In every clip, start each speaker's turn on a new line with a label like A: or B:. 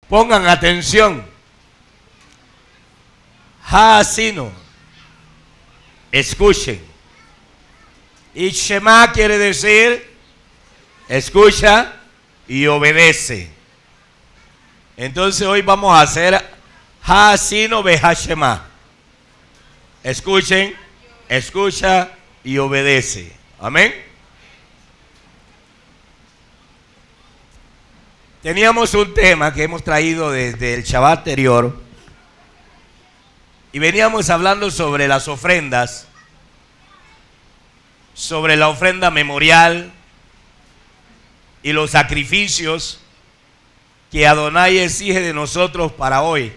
A: Pongan atención. Haasino. Escuchen. Y Shema quiere decir escucha y obedece. Entonces hoy vamos a hacer Haasino Behashema. Escuchen, escucha y obedece. Amén. Teníamos un tema que hemos traído desde el Shabbat anterior y veníamos hablando sobre las ofrendas, sobre la ofrenda memorial y los sacrificios que Adonai exige de nosotros para hoy.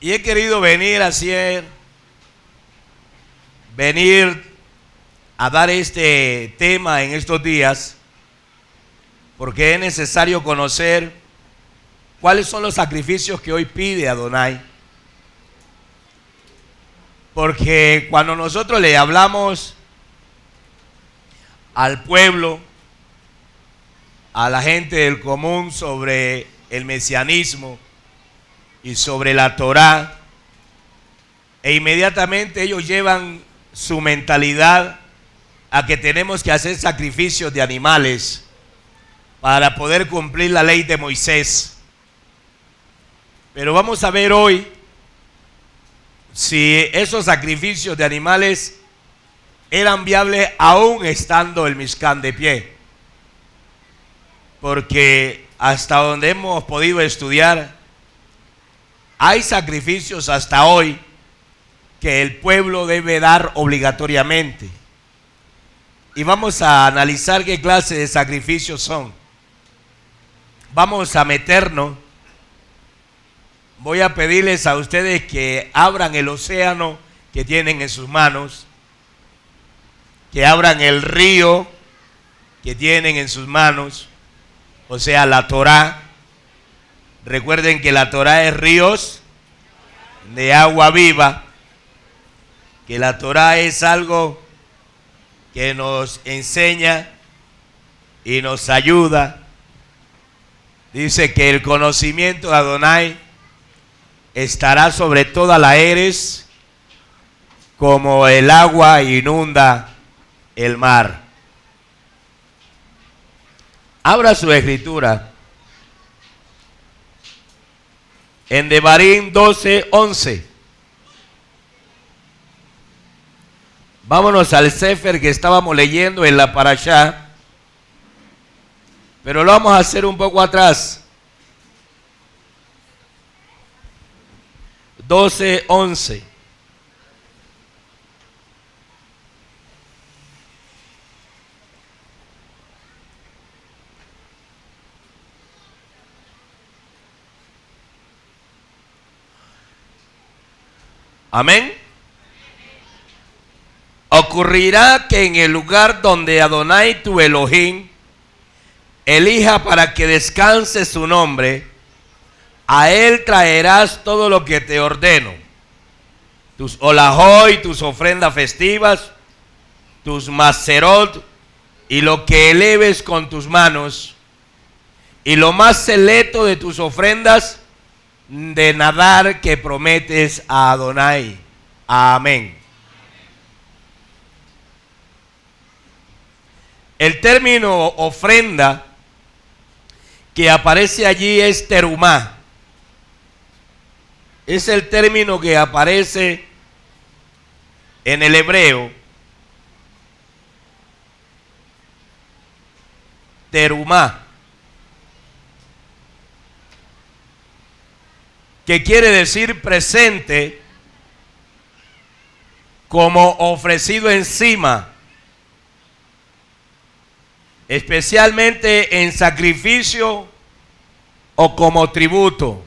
A: Y he querido venir a dar este tema en estos días porque es necesario conocer cuáles son los sacrificios que hoy pide Adonai. Porque cuando nosotros le hablamos al pueblo, a la gente del común sobre el mesianismo y sobre la Torá, e inmediatamente ellos llevan su mentalidad a que tenemos que hacer sacrificios de animales para poder cumplir la ley de Moisés. Pero vamos a ver hoy si esos sacrificios de animales eran viables aún estando el Mishkan de pie. Porque hasta donde hemos podido estudiar, hay sacrificios hasta hoy que el pueblo debe dar obligatoriamente. Y vamos a analizar qué clase de sacrificios son. Vamos a meternos. Voy a pedirles a ustedes que abran el océano que tienen en sus manos, que abran el río que tienen en sus manos, o sea, la Torá. Recuerden que la Torá es ríos de agua viva, que la Torá es algo que nos enseña y nos ayuda. Dice que el conocimiento de Adonai estará sobre toda la eres, como el agua inunda el mar. Abra su escritura en Devarim 12:11. Vámonos al Sefer que estábamos leyendo en la Parashá, pero lo vamos a hacer un poco atrás. 12:11. Amén. Ocurrirá que en el lugar donde Adonai tu Elohim elija para que descanse su nombre, a él traerás todo lo que te ordeno: tus olajó y tus ofrendas festivas, tus maserot y lo que eleves con tus manos, y lo más selecto de tus ofrendas de nadar que prometes a Adonai. Amén. El término ofrenda que aparece allí es terumá. Es el término que aparece en el hebreo. Terumá. Que quiere decir presente, como ofrecido encima, especialmente en sacrificio o como tributo.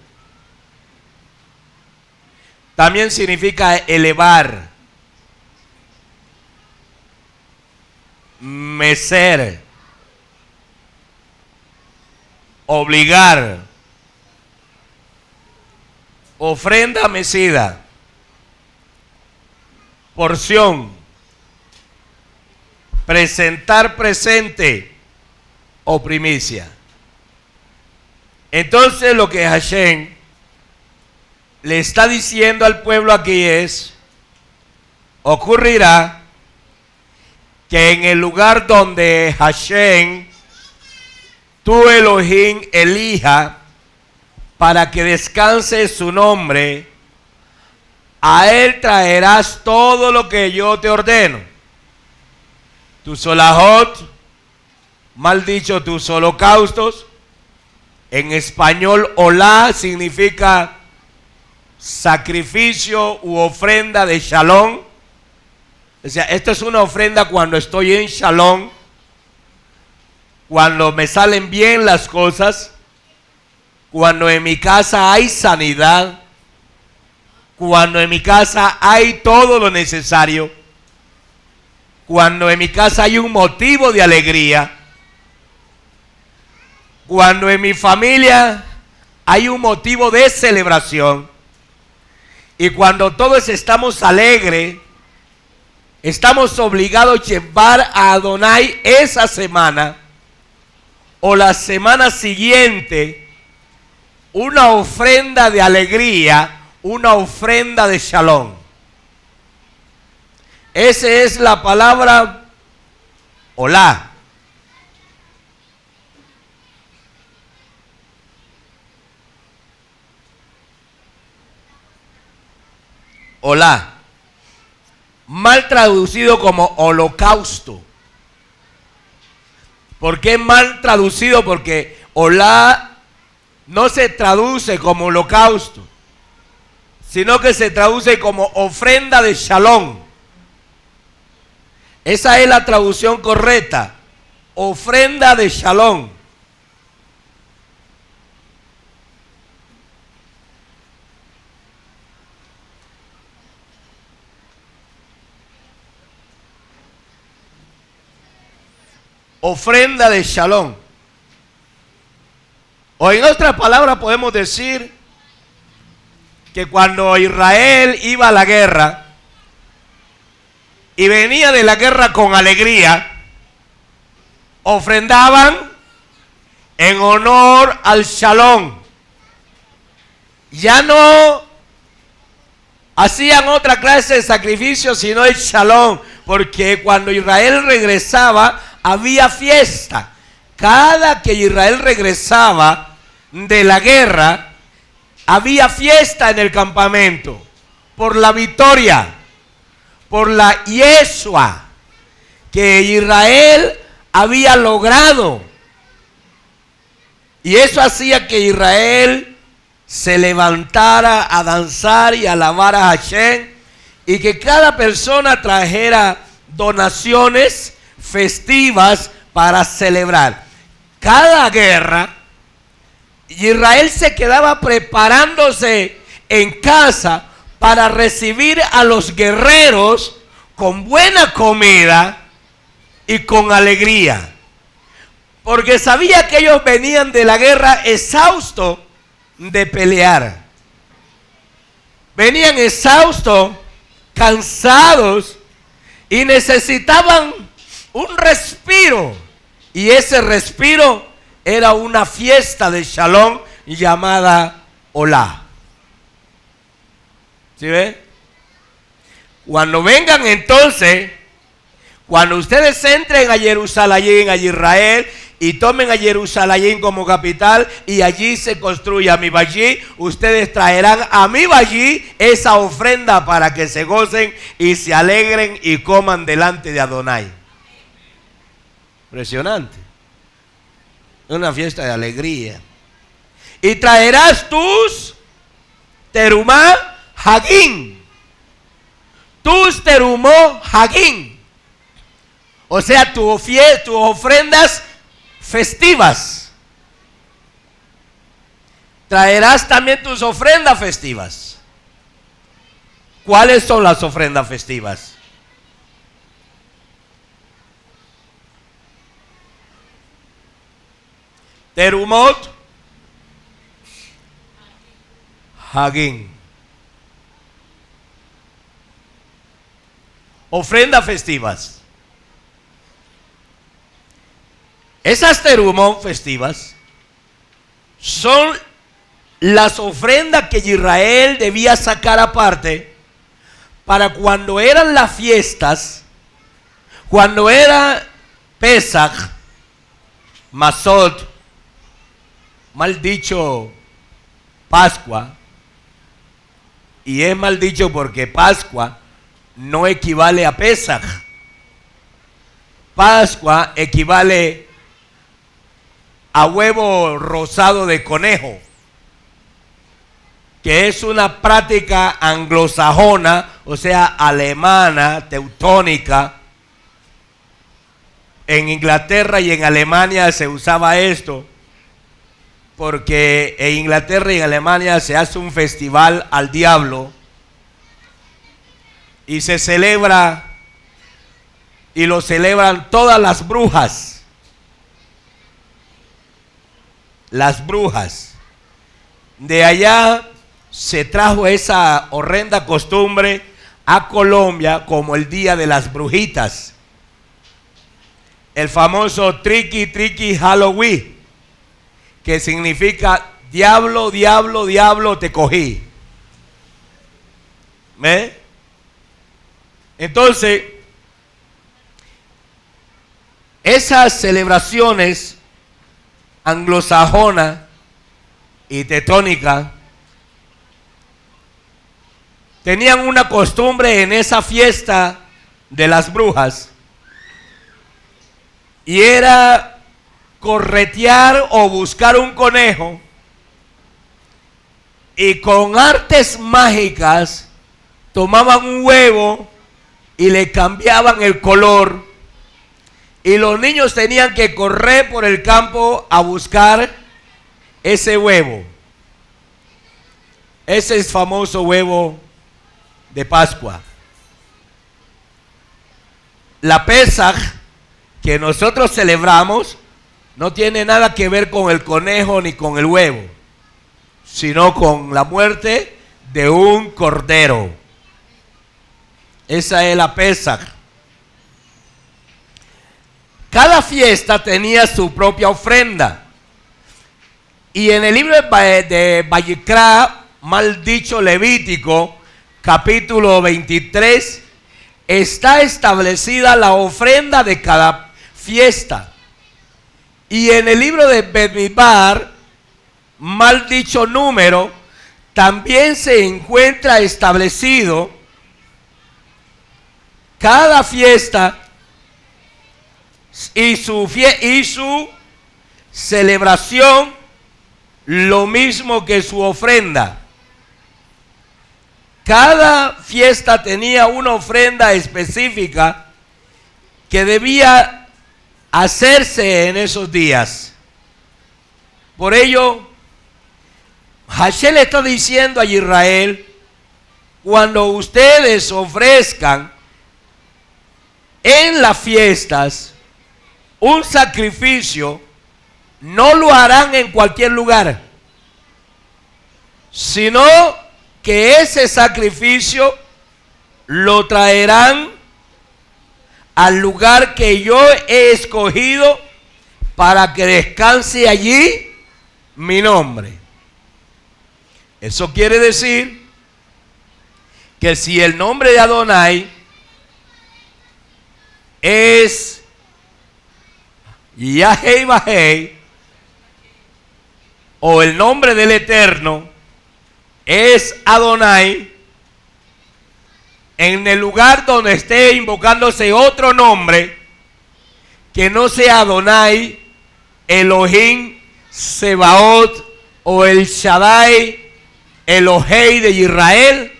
A: También significa elevar, mecer, obligar, ofrenda mecida, porción, presentar presente o primicia. Entonces lo que Hashem le está diciendo al pueblo aquí es, ocurrirá que en el lugar donde Hashem, tu Elohim, elija para que descanse su nombre, a él traerás todo lo que yo te ordeno. Tus solajot, mal dicho, tus holocaustos. En español, olá significa sacrificio u ofrenda de shalom. O sea, esto es una ofrenda cuando estoy en shalom, cuando me salen bien las cosas, cuando en mi casa hay sanidad, cuando en mi casa hay todo lo necesario, cuando en mi casa hay un motivo de alegría, cuando en mi familia hay un motivo de celebración, y cuando todos estamos alegres, estamos obligados a llevar a Adonai esa semana o la semana siguiente una ofrenda de alegría, una ofrenda de shalom. Esa es la palabra olá. Olá, mal traducido como holocausto. ¿Por qué mal traducido? Porque olá no se traduce como holocausto, sino que se traduce como ofrenda de shalom. Esa es la traducción correcta, ofrenda de shalom. Ofrenda de shalom. O en otras palabras podemos decir que cuando Israel iba a la guerra y venía de la guerra con alegría, ofrendaban en honor al shalom. Ya no hacían otra clase de sacrificio sino el shalom, porque cuando Israel regresaba había fiesta. Cada que Israel regresaba de la guerra, había fiesta en el campamento por la victoria, por la Yeshua que Israel había logrado. Y eso hacía que Israel se levantara a danzar y alabar a Hashem, y que cada persona trajera donaciones festivas para celebrar. Cada guerra, Israel se quedaba preparándose en casa para recibir a los guerreros con buena comida y con alegría, porque sabía que ellos venían de la guerra exhaustos de pelear, venían exhaustos, cansados, y necesitaban un respiro, y ese respiro era una fiesta de shalom llamada olá. ¿Sí ve? Cuando vengan entonces, cuando ustedes entren a Jerusalén, a Israel, y tomen a Jerusalén como capital, y allí se construya mi vallí, ustedes traerán a mi vallí esa ofrenda para que se gocen y se alegren y coman delante de Adonai. Impresionante. Una fiesta de alegría. Y traerás tus terumá hagim. Tus terumó hagim. O sea, tus ofrendas festivas. Traerás también tus ofrendas festivas. ¿Cuáles son las ofrendas festivas? Terumot hagim. Ofrendas festivas. Esas terumot festivas son las ofrendas que Israel debía sacar aparte para cuando eran las fiestas, cuando era Pesach, Masot, mal dicho Pascua, y es mal dicho porque Pascua no equivale a Pesach. Pascua equivale a huevo rosado de conejo, que es una práctica anglosajona, o sea, alemana, teutónica. En Inglaterra y en Alemania se usaba esto, porque en Inglaterra y en Alemania se hace un festival al diablo y se celebra, y lo celebran todas las brujas. Las brujas. De allá se trajo esa horrenda costumbre a Colombia como el Día de las Brujitas. El famoso Tricky Tricky Halloween, que significa diablo, diablo, diablo, te cogí. ¿Ve? Entonces, esas celebraciones anglosajonas y teutónicas tenían una costumbre en esa fiesta de las brujas, y era corretear o buscar un conejo y con artes mágicas tomaban un huevo y le cambiaban el color, y los niños tenían que correr por el campo a buscar ese huevo, ese famoso huevo de Pascua. La Pesaj que nosotros celebramos no tiene nada que ver con el conejo ni con el huevo, sino con la muerte de un cordero. Esa es la Pesaj. Cada fiesta tenía su propia ofrenda. Y en el libro de Vayikra, mal dicho Levítico, capítulo 23, está establecida la ofrenda de cada fiesta. Y en el libro de Bamidbar, mal dicho Número, también se encuentra establecido cada fiesta y su celebración, lo mismo que su ofrenda. Cada fiesta tenía una ofrenda específica que debía hacerse en esos días. Por ello, Hashem le está diciendo a Israel: cuando ustedes ofrezcan en las fiestas un sacrificio, no lo harán en cualquier lugar, sino que ese sacrificio lo traerán al lugar que yo he escogido para que descanse allí mi nombre. Eso quiere decir que si el nombre de Adonai es Yahweh Bahei, o el nombre del Eterno es Adonai, en el lugar donde esté invocándose otro nombre que no sea Adonai, Elohim, Sebaot o el Shaddai, Elohei de Israel,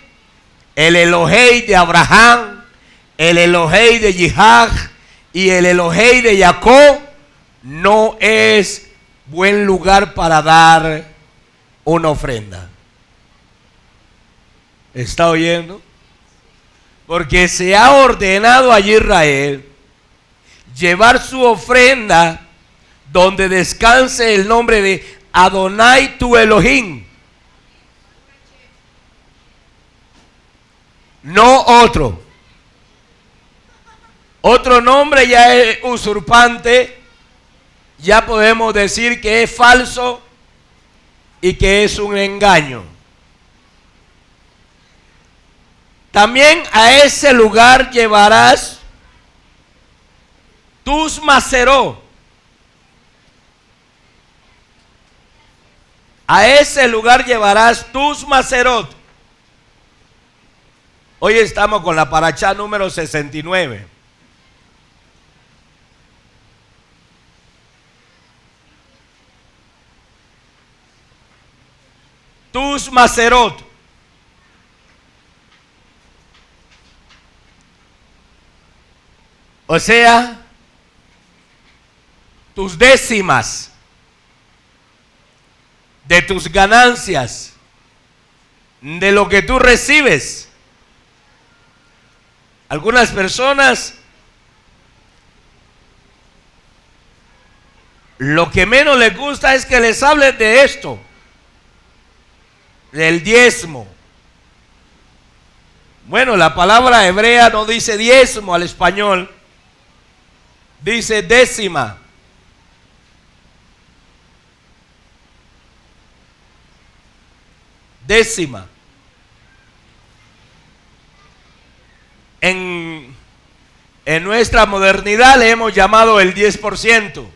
A: el Elohei de Abraham, el Elohei de Isaac y el Elohei de Jacob, no es buen lugar para dar una ofrenda. ¿Está oyendo? Porque se ha ordenado a Israel llevar su ofrenda donde descanse el nombre de Adonai tu Elohim, no otro. Otro nombre ya es usurpante, ya podemos decir que es falso, y que es un engaño. También a ese lugar llevarás tus maceró. A ese lugar llevarás tus macerot. Hoy estamos con la parachá número 69. Tus macerot. O sea, tus décimas de tus ganancias, de lo que tú recibes. Algunas personas lo que menos les gusta es que les hablen de esto, del diezmo. Bueno, la palabra hebrea no dice diezmo al español, dice décima. Décima. En nuestra modernidad le hemos llamado el 10%.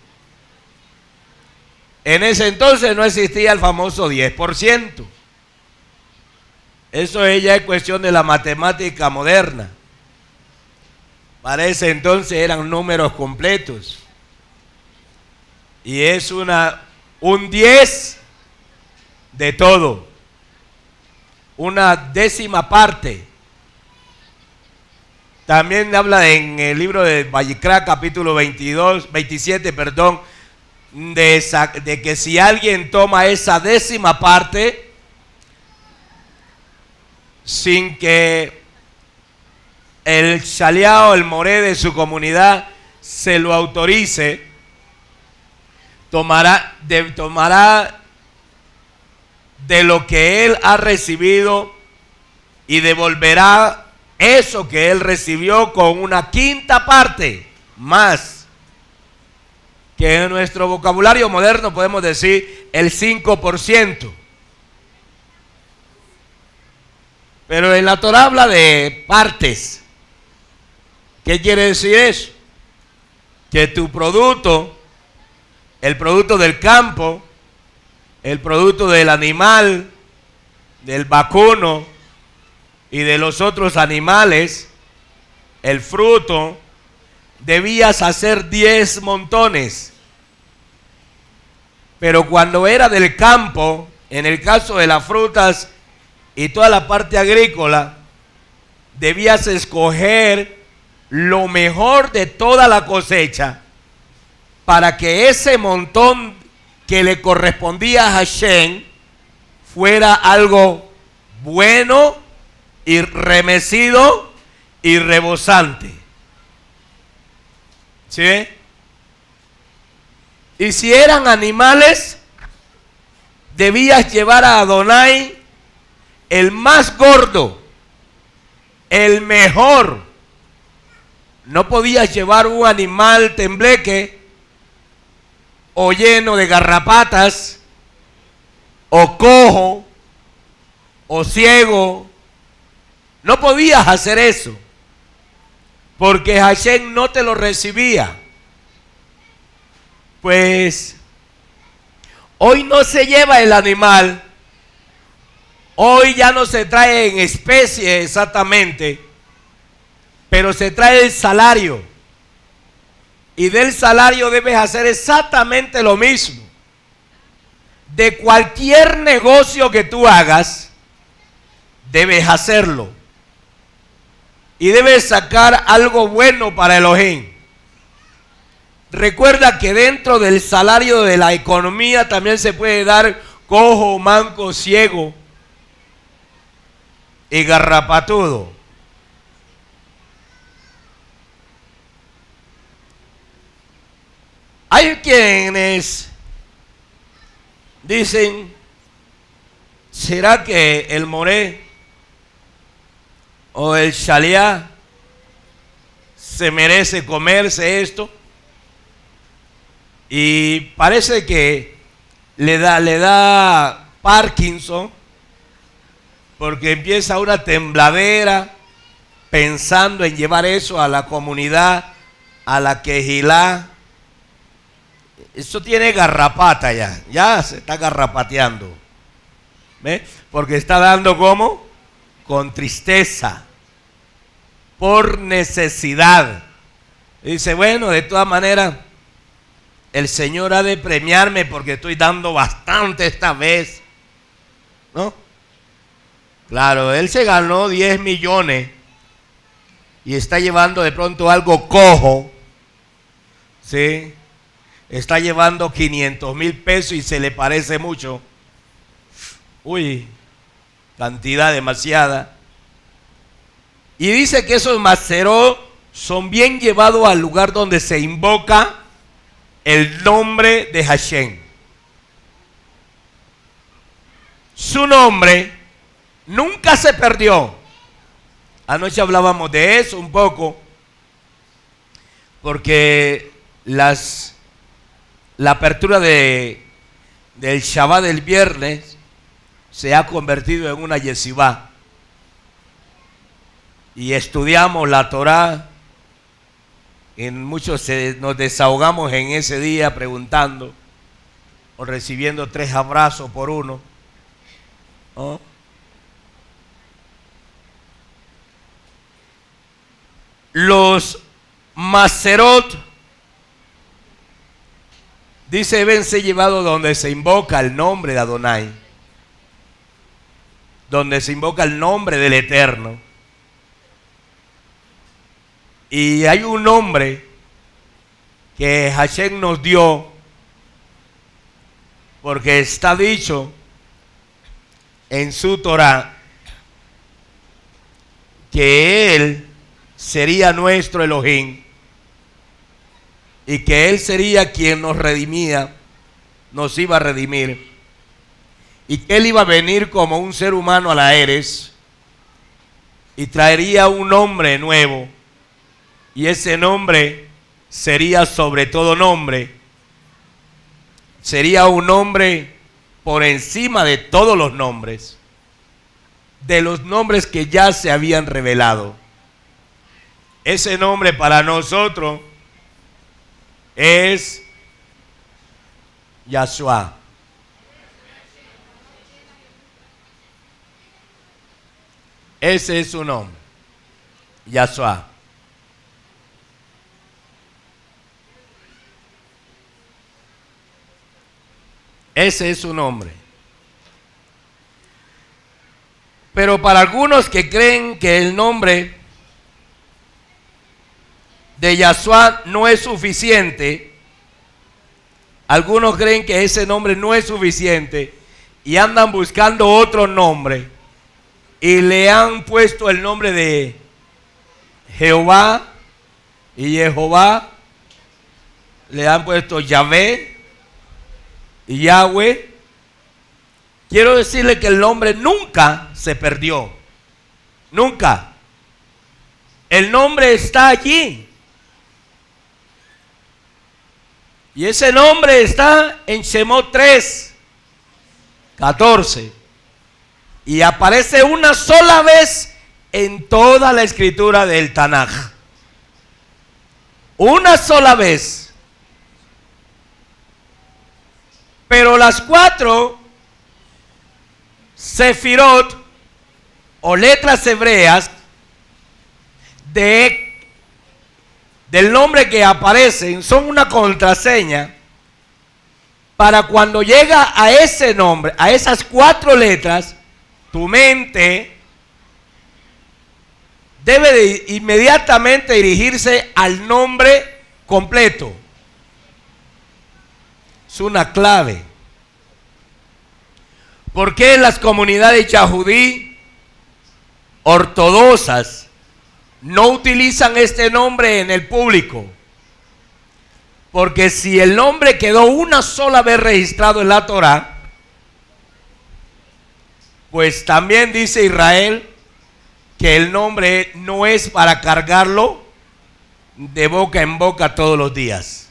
A: En ese entonces no existía el famoso 10%. Eso ya es cuestión de la matemática moderna. Para ese entonces eran números completos. Y es un 10 de todo. Una décima parte. También habla en el libro de Vallicrá, capítulo 27, de que si alguien toma esa décima parte sin que el shaliá o el moré de su comunidad se lo autorice, tomará de lo que él ha recibido y devolverá eso que él recibió con una quinta parte más, que en nuestro vocabulario moderno podemos decir el 5%. Pero en la Torá habla de partes. ¿Qué quiere decir eso? Que tu producto, el producto del campo, el producto del animal, del vacuno y de los otros animales, el fruto, debías hacer 10 montones. Pero cuando era del campo, en el caso de las frutas y toda la parte agrícola, debías escoger lo mejor de toda la cosecha para que ese montón que le correspondía a Hashem fuera algo bueno y remecido y rebosante. ¿Sí? Y si eran animales, debías llevar a Adonai el más gordo, el mejor. No podías llevar un animal tembleque o lleno de garrapatas o cojo o ciego. No podías hacer eso porque Hashem no te lo recibía. Pues hoy no se lleva el animal, hoy ya no se trae en especie exactamente, pero se trae el salario, y del salario debes hacer exactamente lo mismo. De cualquier negocio que tú hagas, debes hacerlo, y debes sacar algo bueno para Elohim. Recuerda que dentro del salario de la economía también se puede dar cojo, manco, ciego y garrapatudo. Hay quienes dicen, ¿será que el moré o el shaliá se merece comerse esto? Y parece que le da Parkinson, porque empieza una tembladera pensando en llevar eso a la comunidad, a la quejilá. Eso tiene garrapata ya se está garrapateando. ¿Ve? Porque está dando como con tristeza, por necesidad. Y dice, bueno, de todas maneras, el Señor ha de premiarme porque estoy dando bastante esta vez, ¿no? Claro, él se ganó 10 millones y está llevando de pronto algo cojo, ¿sí? Está llevando 500,000 pesos y se le parece mucho. Uy, cantidad demasiada. Y dice que esos maceró son bien llevados al lugar donde se invoca el nombre de Hashem. Su nombre nunca se perdió. Anoche hablábamos de eso un poco, porque la apertura del Shabbat del viernes se ha convertido en una yeshivá. Y estudiamos la Torá. En muchos nos desahogamos en ese día preguntando o recibiendo 3 abrazos por uno, ¿no? Los Maserot, dice, deben ser llevados donde se invoca el nombre de Adonai, donde se invoca el nombre del Eterno. Y hay un nombre que Hashem nos dio, porque está dicho en su Torah que Él sería nuestro Elohim y que Él sería quien nos redimía, nos iba a redimir, y que Él iba a venir como un ser humano a la Eres y traería un nombre nuevo. Y ese nombre sería sobre todo nombre. Sería un nombre por encima de todos los nombres. De los nombres que ya se habían revelado. Ese nombre para nosotros es Yahshua. Ese es su nombre. Yahshua. Ese es su nombre. Pero para algunos que creen que el nombre de Yahshua no es suficiente, algunos creen que ese nombre no es suficiente y andan buscando otro nombre y le han puesto el nombre de Jehová y Jehová, le han puesto Yahvé y Yahweh. Quiero decirle que el nombre nunca se perdió. Nunca. El nombre está allí. Y ese nombre está en Shemot 3:14. Y aparece una sola vez en toda la escritura del Tanaj. Una sola vez. Pero las 4 sefirot o letras hebreas del nombre que aparecen son una contraseña para cuando llega a ese nombre, a esas 4 letras, tu mente debe de inmediatamente dirigirse al nombre completo. Es una clave. ¿Por qué las comunidades yahudí ortodoxas no utilizan este nombre en el público? Porque si el nombre quedó una sola vez registrado en la Torá, pues también dice Israel que el nombre no es para cargarlo de boca en boca todos los días.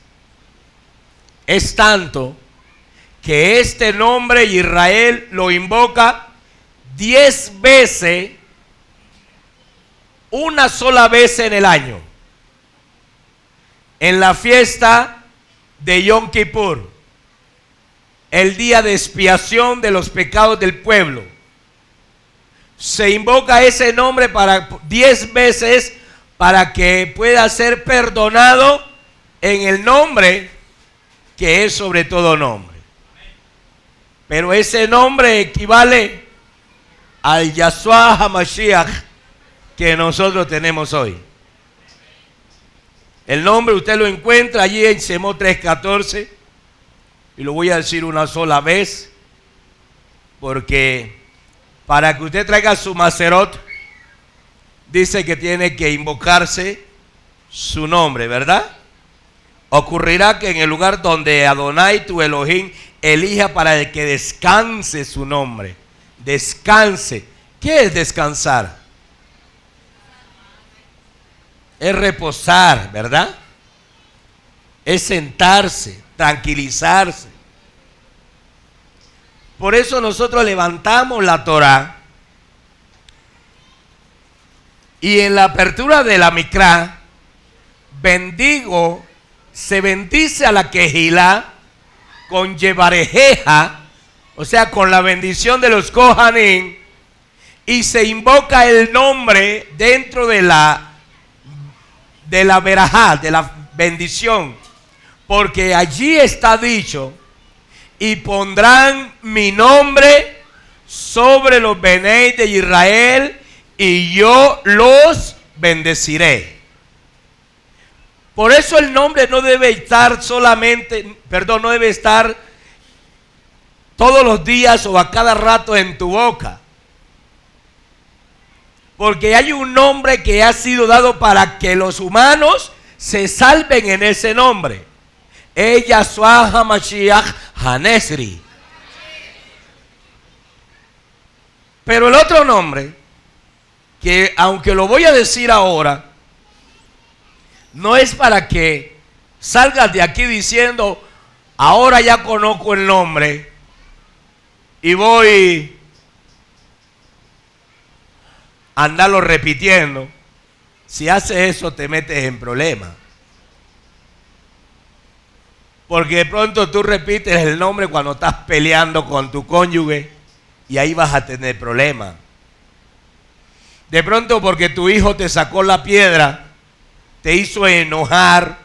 A: Es tanto que este nombre Israel lo invoca 10 veces, una sola vez en el año, en la fiesta de Yom Kippur, el día de expiación de los pecados del pueblo. Se invoca ese nombre para 10 veces para que pueda ser perdonado en el nombre que es sobre todo nombre. Pero ese nombre equivale al Yahshua HaMashiach que nosotros tenemos hoy. El nombre usted lo encuentra allí en Shemot 3:14, y lo voy a decir una sola vez, porque para que usted traiga su Maserot, dice que tiene que invocarse su nombre, ¿verdad? Ocurrirá que en el lugar donde Adonai tu Elohim elija para que descanse su nombre, descanse. ¿Qué es descansar? Es reposar, ¿verdad? Es sentarse, tranquilizarse. Por eso nosotros levantamos la Torá, y en la apertura de la Mikra, se bendice a la Kehilá con Yevarejeja, o sea, con la bendición de los Kohanim, y se invoca el nombre dentro de la verajá, de la bendición, porque allí está dicho: y pondrán mi nombre sobre los Benei de Israel, y yo los bendeciré. Por eso el nombre no debe estar no debe estar todos los días o a cada rato en tu boca. Porque hay un nombre que ha sido dado para que los humanos se salven en ese nombre. Es Yahshua HaMashiach HaNesri. Pero el otro nombre, que aunque lo voy a decir ahora, no es para que salgas de aquí diciendo: ahora ya conozco el nombre y voy a andarlo repitiendo. Si haces eso, te metes en problemas. Porque de pronto tú repites el nombre cuando estás peleando con tu cónyuge, y ahí vas a tener problemas. De pronto porque tu hijo te sacó la piedra, te hizo enojar,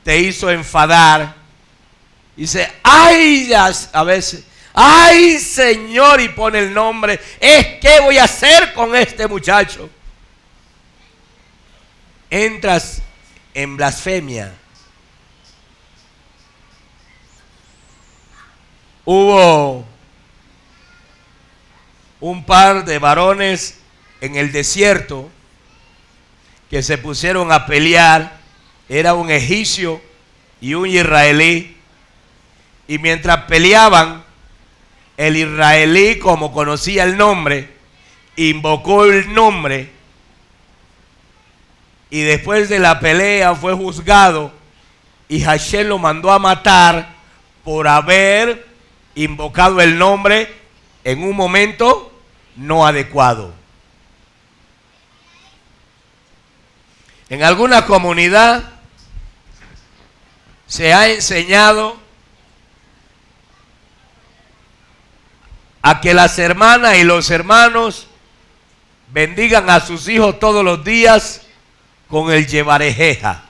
A: te hizo enfadar. Dice: ay, a veces, ay, Señor, y pone el nombre. ¿Qué voy a hacer con este muchacho? Entras en blasfemia. Hubo un par de varones en el desierto que se pusieron a pelear. Era un egipcio y un israelí, y mientras peleaban, el israelí, como conocía el nombre, invocó el nombre, y después de la pelea fue juzgado, y Hashem lo mandó a matar por haber invocado el nombre en un momento no adecuado. En alguna comunidad se ha enseñado a que las hermanas y los hermanos bendigan a sus hijos todos los días con el Yevarejeja.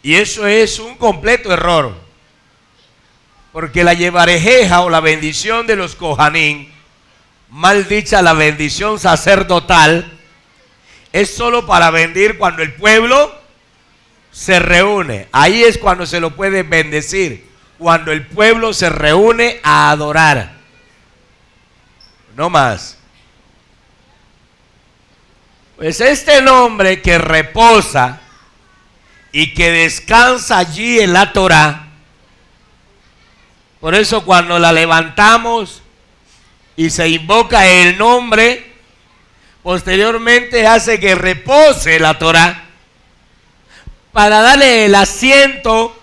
A: Y eso es un completo error, porque la Yevarejeja, o la bendición de los Kohanim, mal dicha la bendición sacerdotal, es solo para bendecir cuando el pueblo se reúne. Ahí es cuando se lo puede bendecir, cuando el pueblo se reúne a adorar, no más. Pues este nombre que reposa y que descansa allí en la Torá, por eso cuando la levantamos y se invoca el nombre, posteriormente hace que repose la Torá, para darle el asiento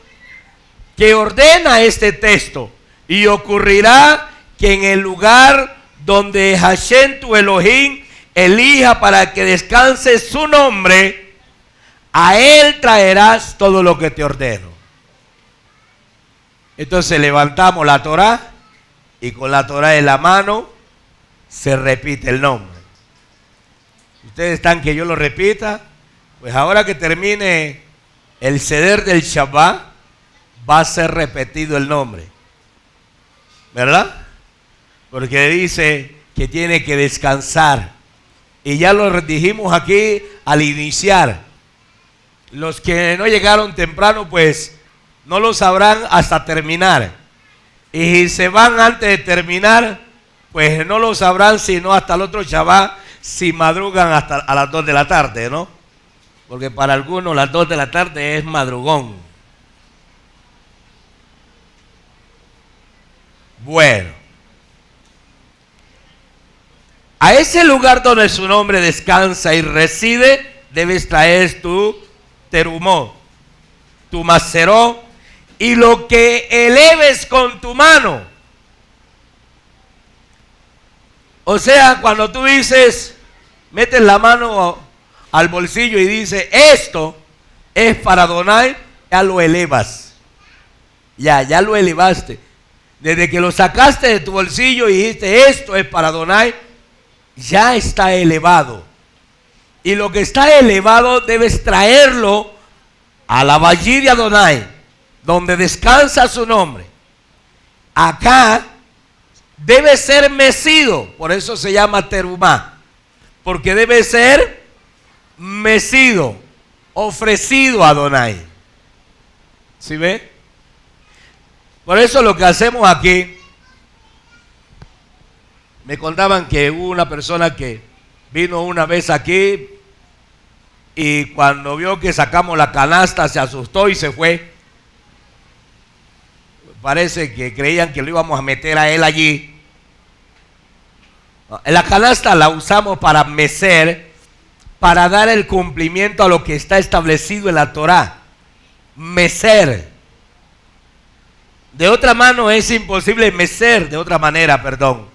A: que ordena este texto. Y ocurrirá que en el lugar donde Hashem tu Elohim elija para que descanse su nombre, a él traerás todo lo que te ordeno. Entonces levantamos la Torá y con la Torá en la mano se repite el nombre. Ustedes están que yo lo repita, pues ahora que termine el ceder del Shabbat, va a ser repetido el nombre, ¿verdad? Porque dice que tiene que descansar. Y ya lo dijimos aquí al iniciar. Los que no llegaron temprano, pues no lo sabrán hasta terminar. Y si se van antes de terminar, pues no lo sabrán sino hasta el otro Shabbat, si madrugan hasta a las 2 de la tarde, ¿no? Porque para algunos las 2 de la tarde es madrugón. Bueno, a ese lugar donde su nombre descansa y reside, debes traer tu terumó, tu maceró, y lo que eleves con tu mano. O sea, cuando tú dices, metes la mano al bolsillo y dices, esto es para Adonai, ya lo elevas. Ya lo elevaste. Desde que lo sacaste de tu bolsillo y dijiste, esto es para Adonai, ya está elevado. Y lo que está elevado debes traerlo a la Vallí de Adonai, donde descansa su nombre. Acá debe ser mecido, por eso se llama terumá, porque debe ser mecido, ofrecido a Adonai. ¿Sí ve? Por eso lo que hacemos aquí, me contaban que hubo una persona que vino una vez aquí y cuando vio que sacamos la canasta se asustó y se fue. Parece que creían que lo íbamos a meter a él allí. La canasta la usamos para mecer, para dar el cumplimiento a lo que está establecido en la Torá. Mecer. De otra mano es imposible mecer, de otra manera, perdón.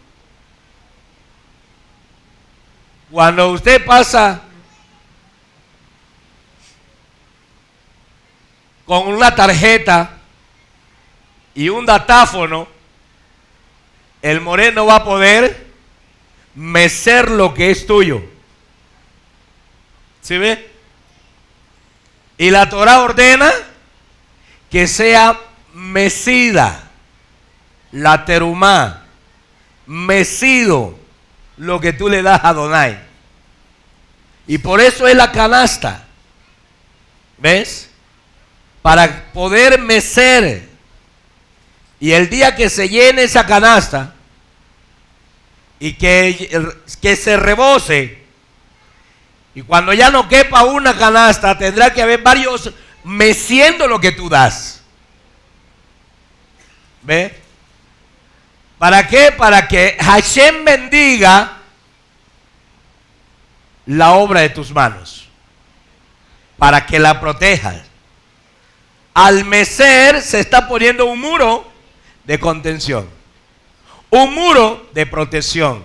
A: Cuando usted pasa con una tarjeta y un datáfono, el moreno va a poder mecer lo que es tuyo. ¿Sí ve? Y la Torá ordena que sea mecida la terumá, mecido lo que tú le das a Adonai. Y por eso es la canasta. ¿Ves? Para poder mecer. Y el día que se llene esa canasta y que se rebose, y cuando ya no quepa una canasta, tendrá que haber varios meciendo lo que tú das. ¿Ve? ¿Para qué? Para que Hashem bendiga la obra de tus manos, para que la protejas. Al mecer se está poniendo un muro de contención, un muro de protección,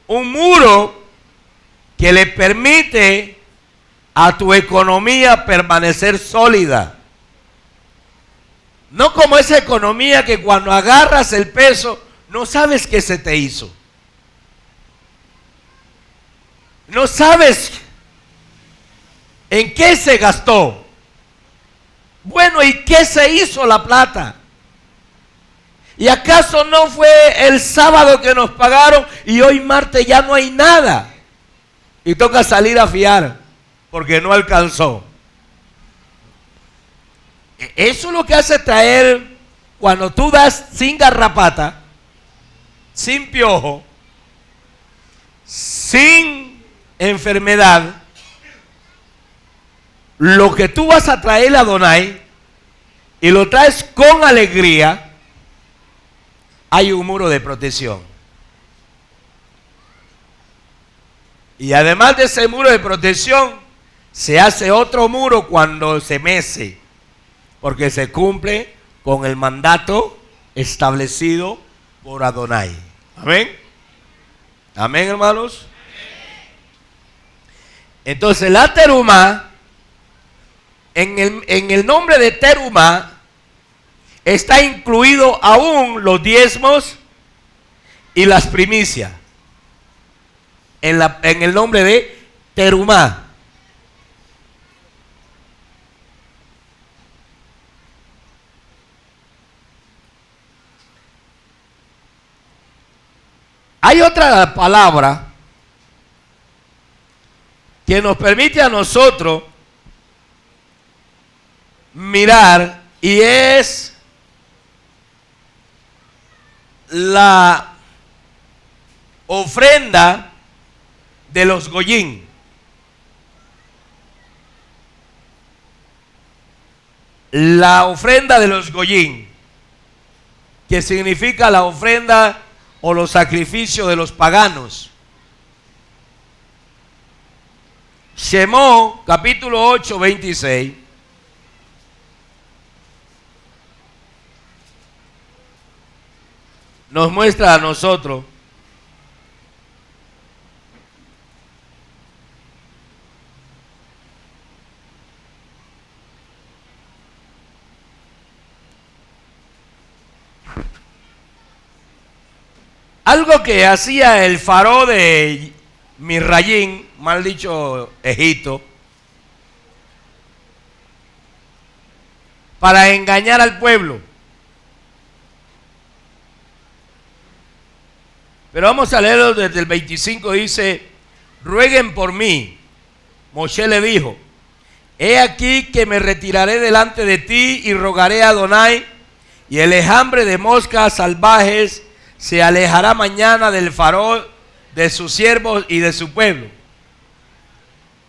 A: un muro que le permite a tu economía permanecer sólida. No como esa economía que cuando agarras el peso no sabes qué se te hizo. No sabes en qué se gastó. Bueno, ¿y qué se hizo la plata? ¿Y acaso no fue el sábado que nos pagaron y hoy martes ya no hay nada? Y toca salir a fiar porque no alcanzó. Eso es lo que hace traer, cuando tú das sin garrapata, sin piojo, sin enfermedad, lo que tú vas a traer a Adonai y lo traes con alegría, hay un muro de protección. Y además de ese muro de protección, se hace otro muro cuando se mece, porque se cumple con el mandato establecido por Adonai. Amén. Amén, hermanos. Entonces la terumá, en el nombre de terumá, está incluido aún los diezmos y las primicias. En el nombre de terumá. Hay otra palabra que nos permite a nosotros mirar, y es la ofrenda de los goyín. La ofrenda de los goyín, que significa la ofrenda o los sacrificios de los paganos. Shemó, capítulo 8, 26. Nos muestra a nosotros algo que hacía el faraón de Misrayim, mal dicho Egipto, para engañar al pueblo. Pero vamos a leerlo desde el 25, dice: rueguen por mí. Moshe le dijo: he aquí que me retiraré delante de ti y rogaré a Adonai, y el enjambre de moscas salvajes se alejará mañana del faraón, de sus siervos y de su pueblo.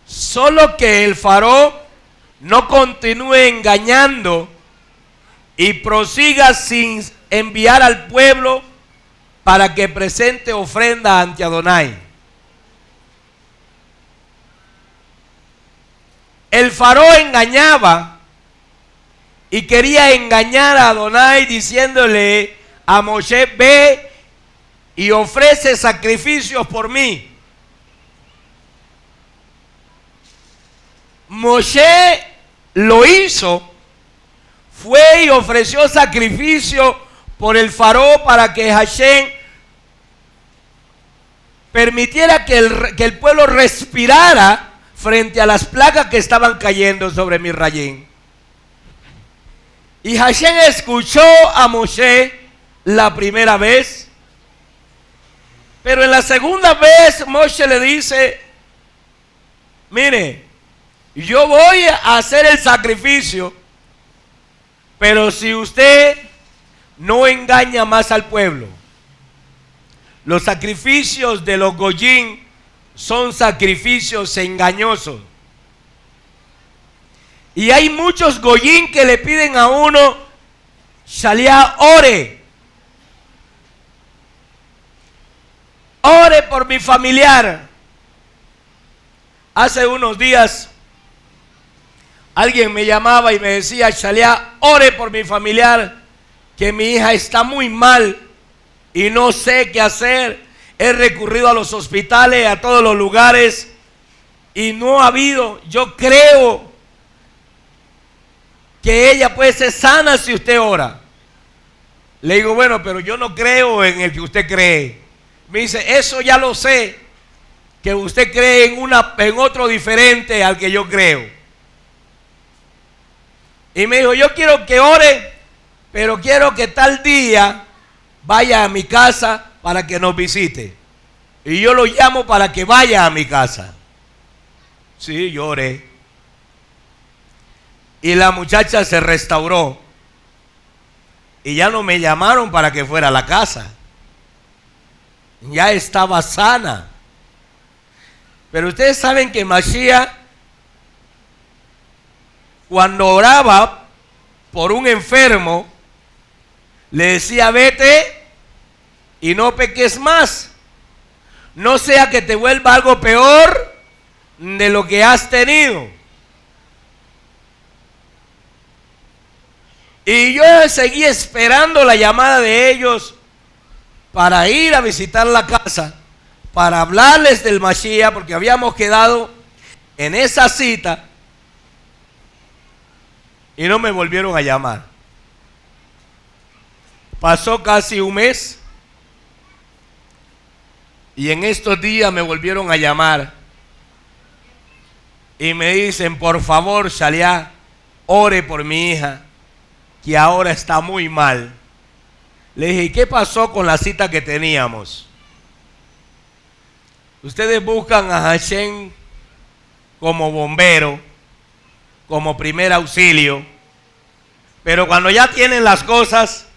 A: Solo que el faraón no continúe engañando y prosiga sin enviar al pueblo para que presente ofrenda ante Adonai. El faraón engañaba y quería engañar a Adonai diciéndole a Moshe: ve y ofrece sacrificios por mí. Moshe lo hizo, fue y ofreció sacrificio por el faraón para que Hashem permitiera que el pueblo respirara frente a las plagas que estaban cayendo sobre Misrayim. Y Hashem escuchó a Moshe la primera vez, pero en la segunda vez Moshe le dice: mire, yo voy a hacer el sacrificio, pero si usted no engaña más al pueblo. Los sacrificios de los goyín son sacrificios engañosos. Y hay muchos goyín que le piden a uno: Shalia, ore por mi familiar. Hace unos días alguien me llamaba y me decía: Shalia, ore por mi familiar, que mi hija está muy mal y no sé qué hacer. He recurrido a los hospitales, a todos los lugares, y no ha habido. Yo creo que ella puede ser sana si usted ora. Le digo: bueno, pero yo no creo en el que usted cree. Me dice: eso ya lo sé, que usted cree en otro diferente al que yo creo. Y me dijo: yo quiero que ore, pero quiero que tal día vaya a mi casa para que nos visite. Y yo lo llamo para que vaya a mi casa. Sí, yo oré. Y la muchacha se restauró. Y ya no me llamaron para que fuera a la casa. Ya estaba sana. Pero ustedes saben que Mashiach, cuando oraba por un enfermo, le decía: vete y no peques más, no sea que te vuelva algo peor de lo que has tenido. Y yo seguí esperando la llamada de ellos para ir a visitar la casa, para hablarles del Mashiach, porque habíamos quedado en esa cita y no me volvieron a llamar. Pasó casi un mes y en estos días me volvieron a llamar y me dicen, por favor, Shalia, ore por mi hija, que ahora está muy mal. Le dije, ¿y qué pasó con la cita que teníamos? Ustedes buscan a Hashem como bombero, como primer auxilio, pero cuando ya tienen las cosas,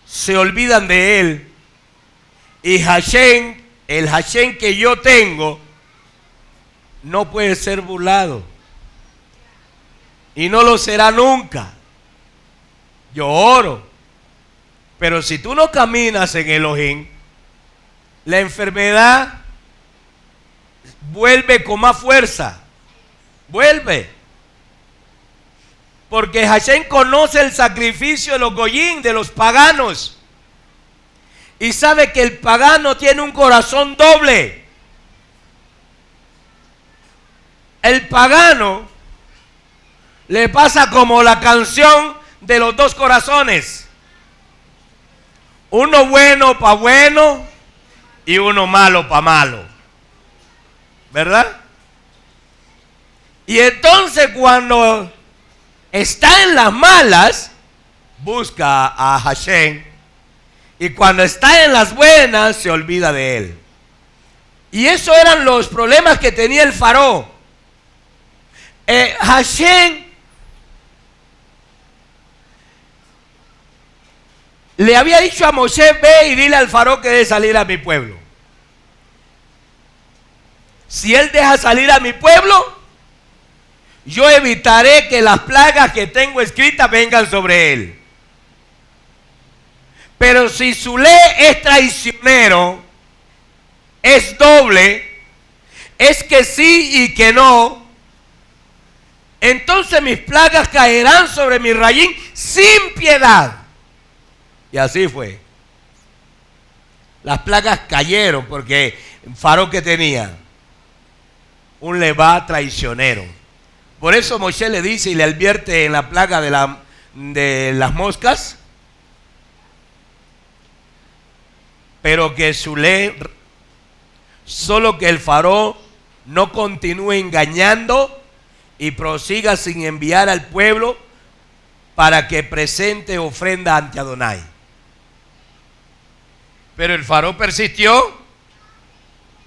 A: se olvidan de él. Y Hashem, el Hashem que yo tengo, no puede ser burlado. Y no lo será nunca. Yo oro. Pero si tú no caminas en Elohim, la enfermedad vuelve con más fuerza. Vuelve. Porque Hashem conoce el sacrificio de los goyim, de los paganos. Y sabe que el pagano tiene un corazón doble. El pagano le pasa como la canción de los dos corazones. Uno bueno para bueno y uno malo para malo. ¿Verdad? Y entonces cuando está en las malas, busca a Hashem. Y cuando está en las buenas, se olvida de él. Y esos eran los problemas que tenía el faraón. Hashem le había dicho a Moshe, ve y dile al faraón que debe salir a mi pueblo. Si él deja salir a mi pueblo, yo evitaré que las plagas que tengo escritas vengan sobre él. Pero si su ley es traicionero, es doble, es que sí y que no, entonces mis plagas caerán sobre mi rayín sin piedad. Y así fue. Las plagas cayeron porque el faraón que tenía un levá traicionero. Por eso Moshe le dice y le advierte en la plaga de las moscas, pero que su ley, solo que el faraón no continúe engañando y prosiga sin enviar al pueblo para que presente ofrenda ante Adonai. Pero el faraón persistió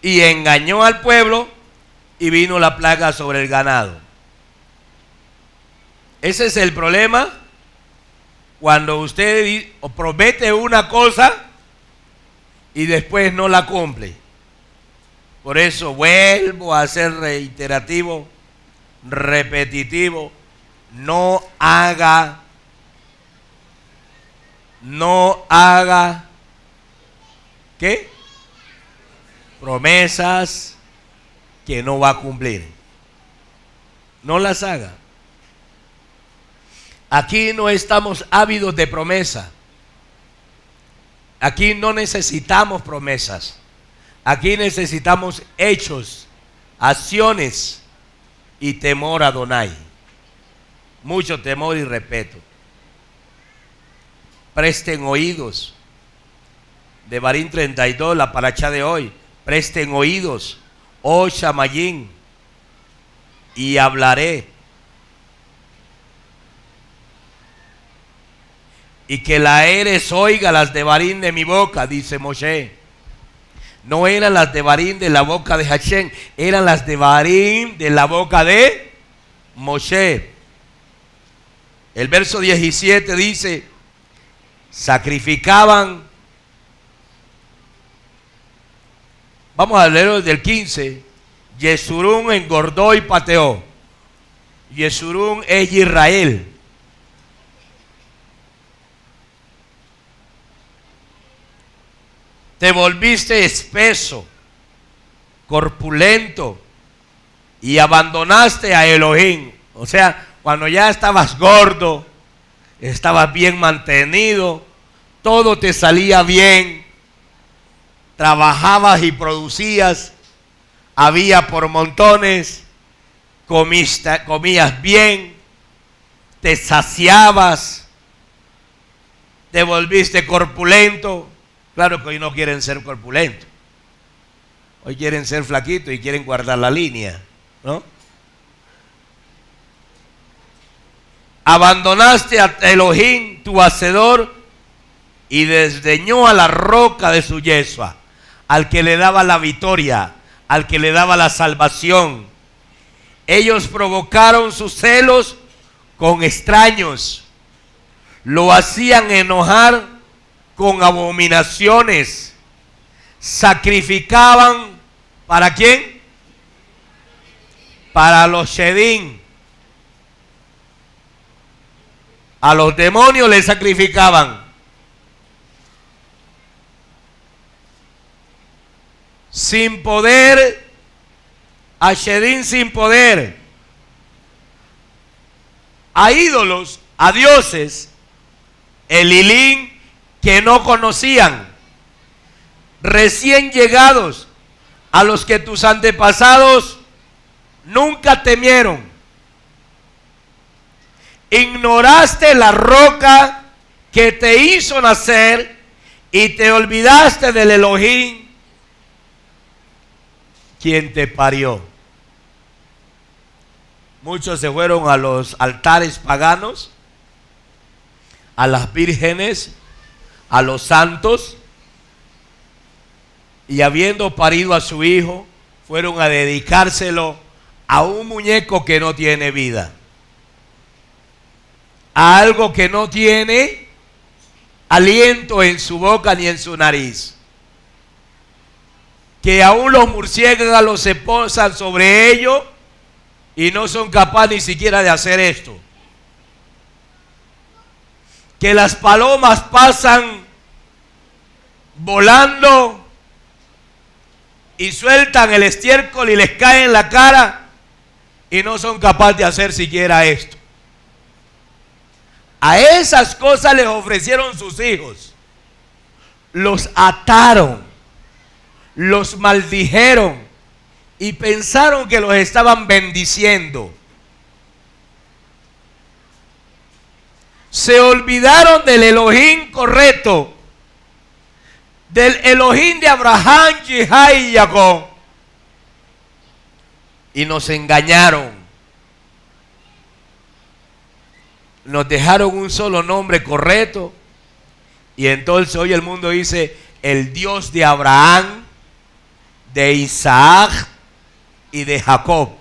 A: y engañó al pueblo y vino la plaga sobre el ganado. Ese es el problema cuando usted promete una cosa y después no la cumple. Por eso vuelvo a ser reiterativo, repetitivo. No haga ¿qué? Promesas que no va a cumplir. No las haga. Aquí no estamos ávidos de promesa. Aquí no necesitamos promesas. Aquí necesitamos hechos, acciones y temor a Adonai. Mucho temor y respeto. Presten oídos. Devarim 32, la paracha de hoy. Presten oídos, oh Shamayim, y hablaré. Y que la Eres oiga las Devarim de mi boca, dice Moshe. No eran las Devarim de la boca de Hashem, eran las Devarim de la boca de Moshe. El verso 17 dice, sacrificaban. Vamos a leerlo desde el 15. Yesurún engordó y pateó. Yesurún es Israel. Te volviste espeso, corpulento y abandonaste a Elohim. O sea, cuando ya estabas gordo, estabas bien mantenido, todo te salía bien, trabajabas y producías, había por montones, comías bien, te saciabas, te volviste corpulento. Claro que hoy no quieren ser corpulentos, hoy quieren ser flaquitos y quieren guardar la línea, ¿no? Abandonaste a Elohim, tu hacedor, y desdeñó a la roca de su yeshua, al que le daba la victoria, al que le daba la salvación. Ellos provocaron sus celos con extraños, lo hacían enojar con abominaciones, sacrificaban, ¿para quién? Para los Shedim. A los demonios les sacrificaban. Sin poder, a Shedim sin poder, a ídolos, a dioses, Elilim que no conocían, recién llegados, a los que tus antepasados nunca temieron. Ignoraste la roca que te hizo nacer y te olvidaste del Elohim quien te parió. Muchos se fueron a los altares paganos, a las vírgenes, a los santos, y habiendo parido a su hijo, fueron a dedicárselo a un muñeco que no tiene vida, a algo que no tiene aliento en su boca ni en su nariz, que aún los murciélagos se posan sobre ello y no son capaces ni siquiera de hacer esto, que las palomas pasan volando y sueltan el estiércol y les cae en la cara y no son capaces de hacer siquiera esto. A esas cosas les ofrecieron sus hijos, los ataron, los maldijeron y pensaron que los estaban bendiciendo. Se olvidaron del Elohim correcto, del Elohim de Abraham, Isaac y Jacob, y nos engañaron. Nos dejaron un solo nombre correcto, y entonces hoy el mundo dice el Dios de Abraham, de Isaac y de Jacob.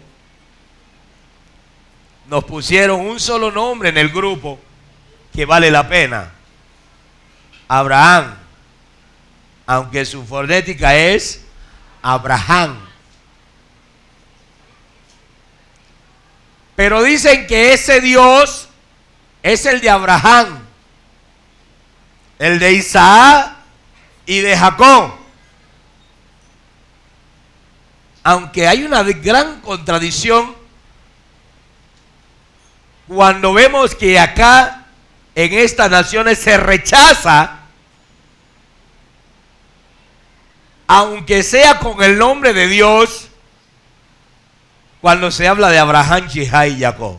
A: Nos pusieron un solo nombre en el grupo que vale la pena: Abraham, aunque su fonética es Abraham. Pero dicen que ese Dios es el de Abraham, el de Isaac y de Jacob. Aunque hay una gran contradicción cuando vemos que acá en estas naciones se rechaza, aunque sea con el nombre de Dios, cuando se habla de Abraham, Isaac y Jacob.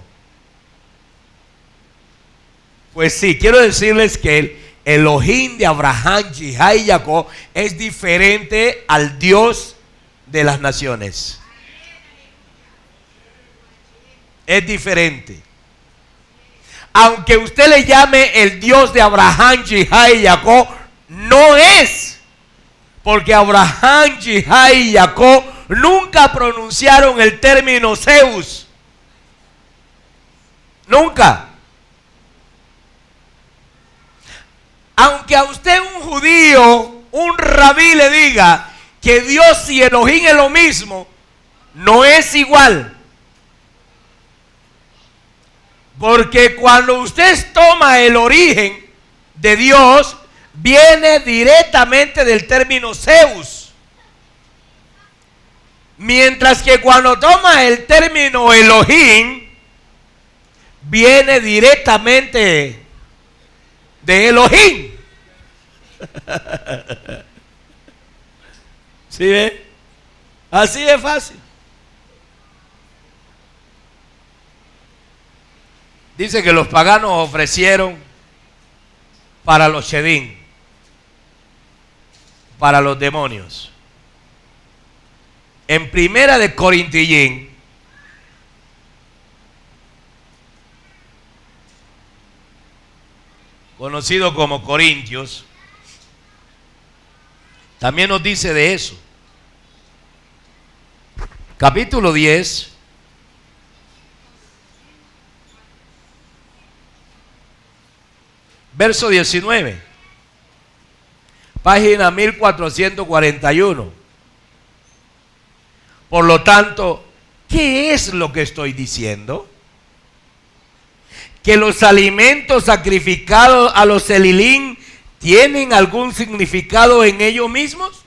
A: Pues sí, quiero decirles que el Elohim de Abraham, Isaac y Jacob es diferente al Dios de las naciones. Es diferente. Aunque usted le llame el Dios de Abraham, Isaac y Jacob, no es. Porque Abraham, Isaac y Jacob nunca pronunciaron el término Zeus. Nunca. Aunque a usted un judío, un rabí le diga que Dios y Elohim es lo mismo, no es igual. Porque cuando usted toma el origen de Dios, viene directamente del término Zeus. Mientras que cuando toma el término Elohim, viene directamente de Elohim. ¿Sí ve? Así es fácil. Dice que los paganos ofrecieron para los Shedim, para los demonios. En Primera de Corintillín, conocido como Corintios, también nos dice de eso. Capítulo 10, verso 19, página 1441. Por lo tanto, ¿qué es lo que estoy diciendo? ¿Que los alimentos sacrificados a los Elilín tienen algún significado en ellos mismos?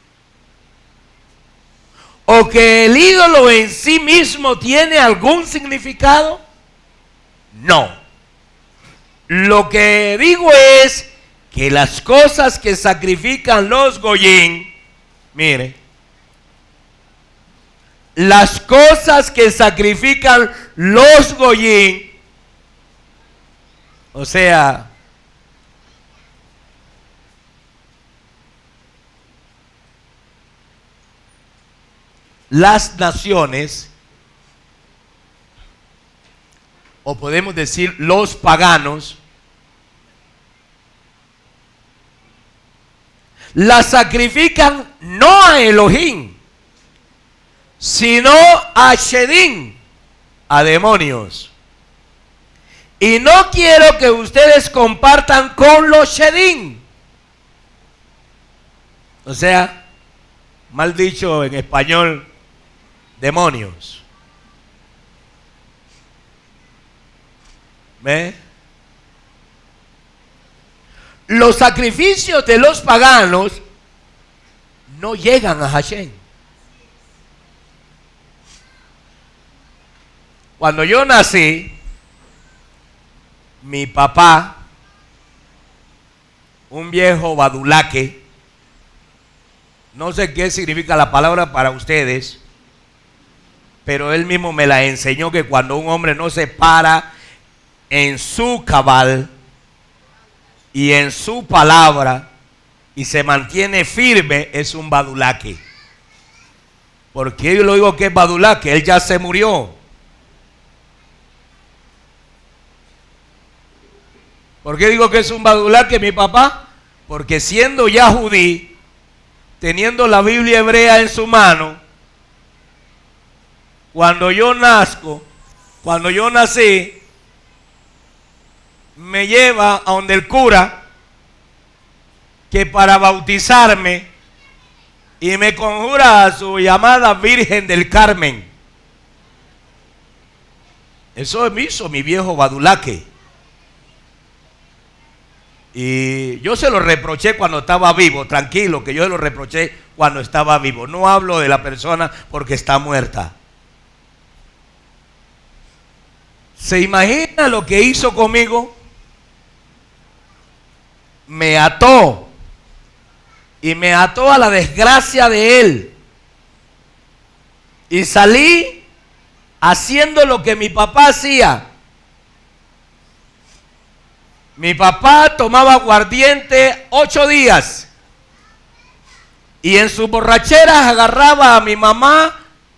A: ¿O que el ídolo en sí mismo tiene algún significado? No. Lo que digo es que las cosas que sacrifican los Goyim, mire, las cosas que sacrifican los Goyim, o sea, las naciones, o podemos decir los paganos, la sacrifican no a Elohim, sino a Shedim, a demonios. Y no quiero que ustedes compartan con los Shedim. O sea, mal dicho en español, demonios. ¿Ve? Los sacrificios de los paganos no llegan a Hashem. Cuando yo nací, mi papá, un viejo badulaque, no sé qué significa la palabra para ustedes, pero él mismo me la enseñó, que cuando un hombre no se para en su cabal y en su palabra y se mantiene firme, es un badulaque. ¿Por qué yo lo digo que es badulaque? Él ya se murió. ¿Por qué digo que es un badulaque mi papá? Porque siendo ya judí, teniendo la Biblia hebrea en su mano, cuando yo nací, me lleva a donde el cura, que para bautizarme, y me conjura a su llamada Virgen del Carmen. Eso me hizo mi viejo badulaque. Y yo se lo reproché cuando estaba vivo, tranquilo, que yo se lo reproché cuando estaba vivo. No hablo de la persona porque está muerta. ¿Se imagina lo que hizo conmigo? Me ató. Y me ató a la desgracia de él. Y salí haciendo lo que mi papá hacía. Mi papá tomaba aguardiente 8 días y en sus borracheras agarraba a mi mamá,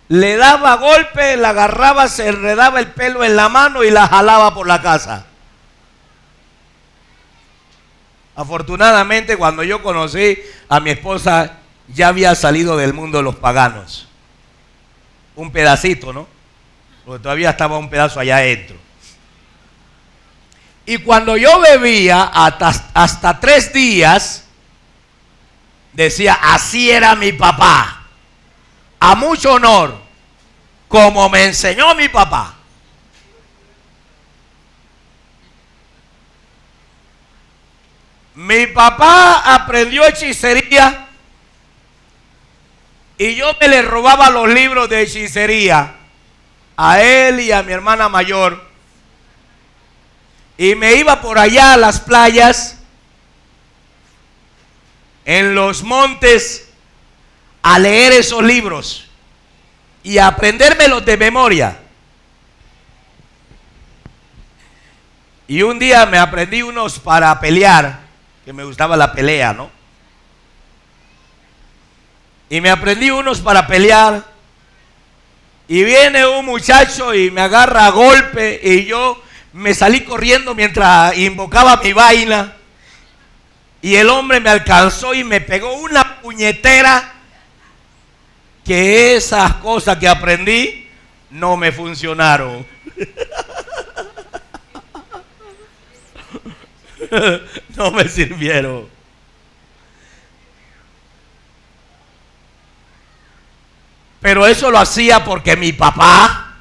A: le daba golpes, la agarraba, se enredaba el pelo en la mano y la jalaba por la casa. Afortunadamente, cuando yo conocí a mi esposa, ya había salido del mundo de los paganos. Un pedacito, ¿no? Porque todavía estaba un pedazo allá adentro. Y cuando yo bebía hasta 3 días, decía, así era mi papá, a mucho honor, como me enseñó mi papá. Mi papá aprendió hechicería y yo me le robaba los libros de hechicería a él y a mi hermana mayor. Y me iba por allá a las playas en los montes a leer esos libros y a aprendérmelos de memoria. Y un día me aprendí unos para pelear, que me gustaba la pelea, ¿no? Y me aprendí unos para pelear. Y viene un muchacho y me agarra a golpe y yo me salí corriendo mientras invocaba mi vaina. Y el hombre me alcanzó y me pegó una puñetera, que esas cosas que aprendí no me funcionaron. No me sirvieron. Pero eso lo hacía porque mi papá,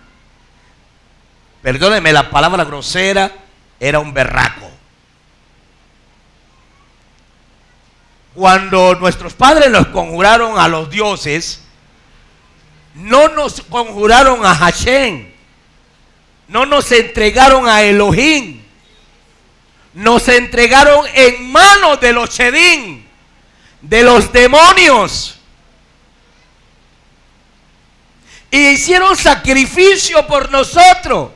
A: perdónenme la palabra grosera, era un berraco. Cuando nuestros padres nos conjuraron a los dioses, no nos conjuraron a Hashem, no nos entregaron a Elohim, nos entregaron en manos de los Shedim, de los demonios. Y hicieron sacrificio por nosotros.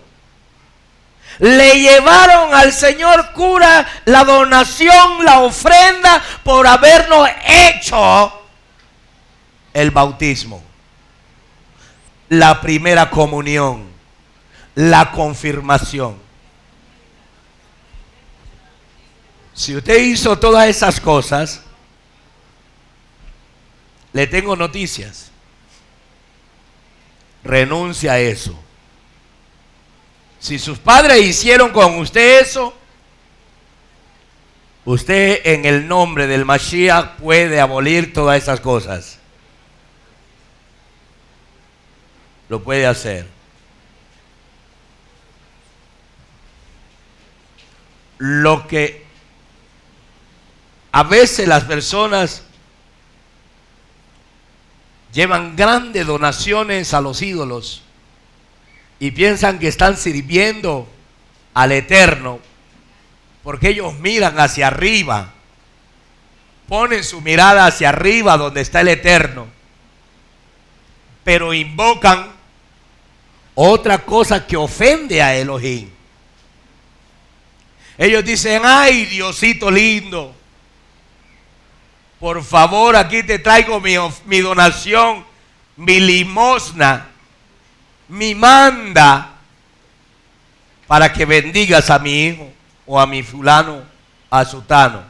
A: Le llevaron al señor cura la donación, la ofrenda por habernos hecho el bautismo, la primera comunión, la confirmación. Si usted hizo todas esas cosas, le tengo noticias. Renuncia a eso. Si sus padres hicieron con usted eso, usted en el nombre del Mashiach puede abolir todas esas cosas. Lo puede hacer. Lo que a veces las personas llevan grandes donaciones a los ídolos y piensan que están sirviendo al Eterno, porque ellos miran hacia arriba, ponen su mirada hacia arriba donde está el Eterno, pero invocan otra cosa que ofende a Elohim. Ellos dicen: ay, Diosito lindo, por favor, aquí te traigo mi donación, mi limosna, mi manda, para que bendigas a mi hijo o a mi fulano, a sutano.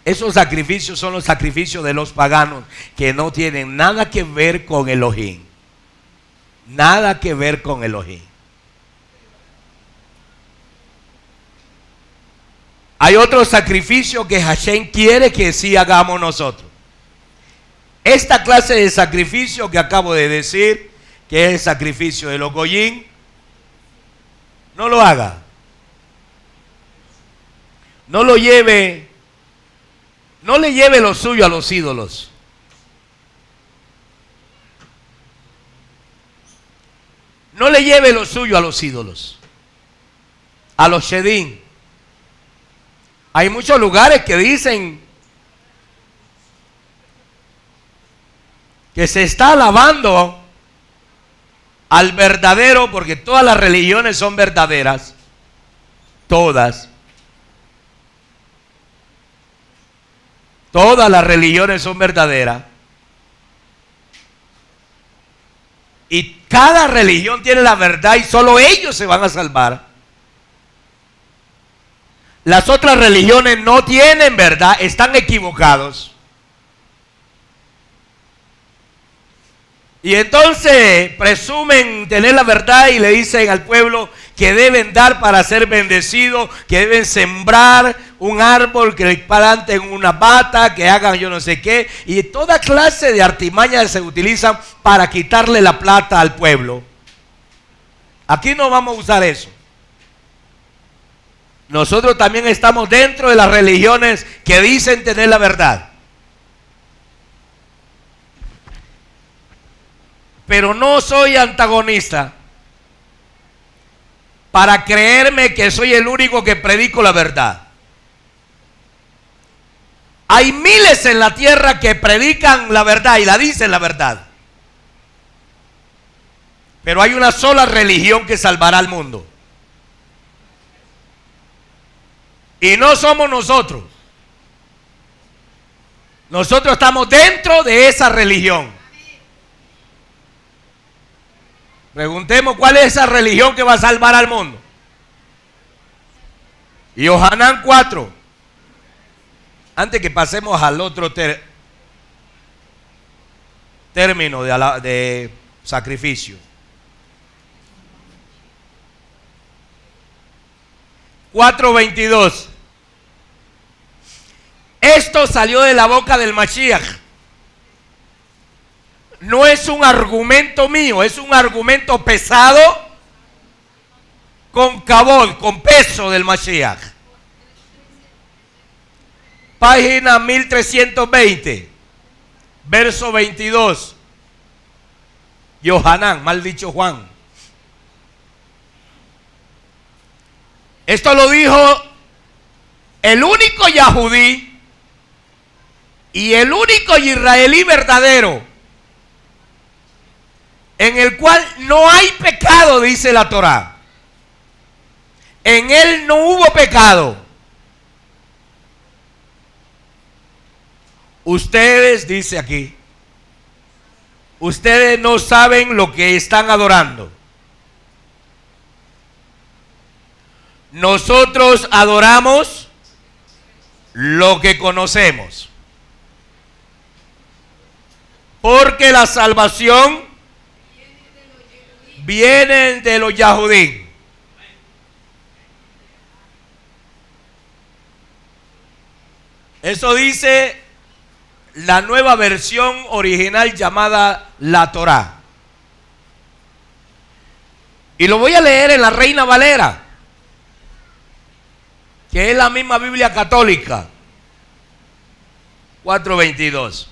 A: Esos sacrificios son los sacrificios de los paganos, que no tienen nada que ver con Elohim. Nada que ver con Elohim. Hay otro sacrificio que Hashem quiere que sí hagamos nosotros. Esta clase de sacrificio que acabo de decir, que es el sacrificio de los goyim, no lo haga. No lo lleve, no le lleve lo suyo a los ídolos. No le lleve lo suyo a los ídolos, a los shedim. Hay muchos lugares que dicen que se está alabando al verdadero, porque todas las religiones son verdaderas, todas. Todas las religiones son verdaderas. Y cada religión tiene la verdad y solo ellos se van a salvar. Las otras religiones no tienen verdad, están equivocados. Y entonces presumen tener la verdad y le dicen al pueblo que deben dar para ser bendecidos, que deben sembrar un árbol, que planten una mata, que hagan yo no sé qué. Y toda clase de artimañas se utilizan para quitarle la plata al pueblo. Aquí no vamos a usar eso. Nosotros también estamos dentro de las religiones que dicen tener la verdad. Pero no soy antagonista para creerme que soy el único que predico la verdad. Hay miles en la tierra que predican la verdad y la dicen la verdad. Pero hay una sola religión que salvará al mundo. Y no somos nosotros. Nosotros estamos dentro de esa religión. Preguntemos cuál es esa religión que va a salvar al mundo. Y Johanán 4. Antes que pasemos al otro término de sacrificio. 4:22. Esto salió de la boca del Mashiach. No es un argumento mío, es un argumento pesado con cabod, con peso del Mashiach. Página 1320, verso 22. Johanán, mal dicho Juan. Esto lo dijo el único Yahudí y el único israelí verdadero, en el cual no hay pecado, dice la Torá. En él no hubo pecado. Ustedes, dice aquí, ustedes no saben lo que están adorando. Nosotros adoramos lo que conocemos. Porque la salvación viene de los Yahudí. Eso dice la nueva versión original llamada la Torá. Y lo voy a leer en la Reina Valera, que es la misma Biblia católica. 4:22.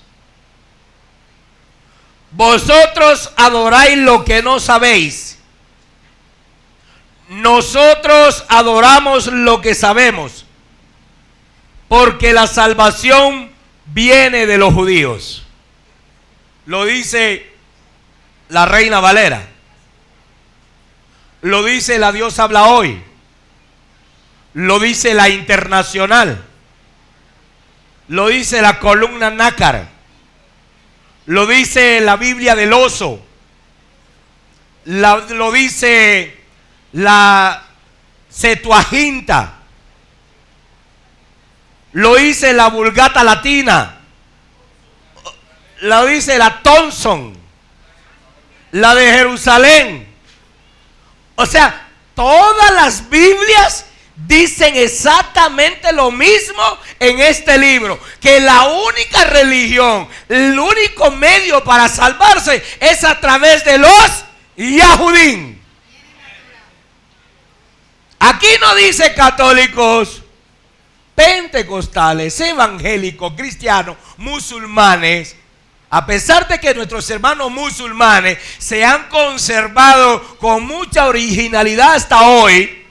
A: Vosotros adoráis lo que no sabéis. Nosotros adoramos lo que sabemos, porque la salvación viene de los judíos. Lo dice la Reina Valera. Lo dice la Dios habla hoy. Lo dice la Internacional. Lo dice la columna Nácar. Lo dice la Biblia del Oso. Lo dice la Septuaginta. Lo dice la Vulgata Latina. Lo dice la Thompson. La de Jerusalén. O sea, todas las Biblias dicen exactamente lo mismo en este libro, que la única religión, el único medio para salvarse es a través de los Yahudim. Aquí no dice católicos, pentecostales, evangélicos, cristianos, musulmanes. A pesar de que nuestros hermanos musulmanes se han conservado con mucha originalidad hasta hoy,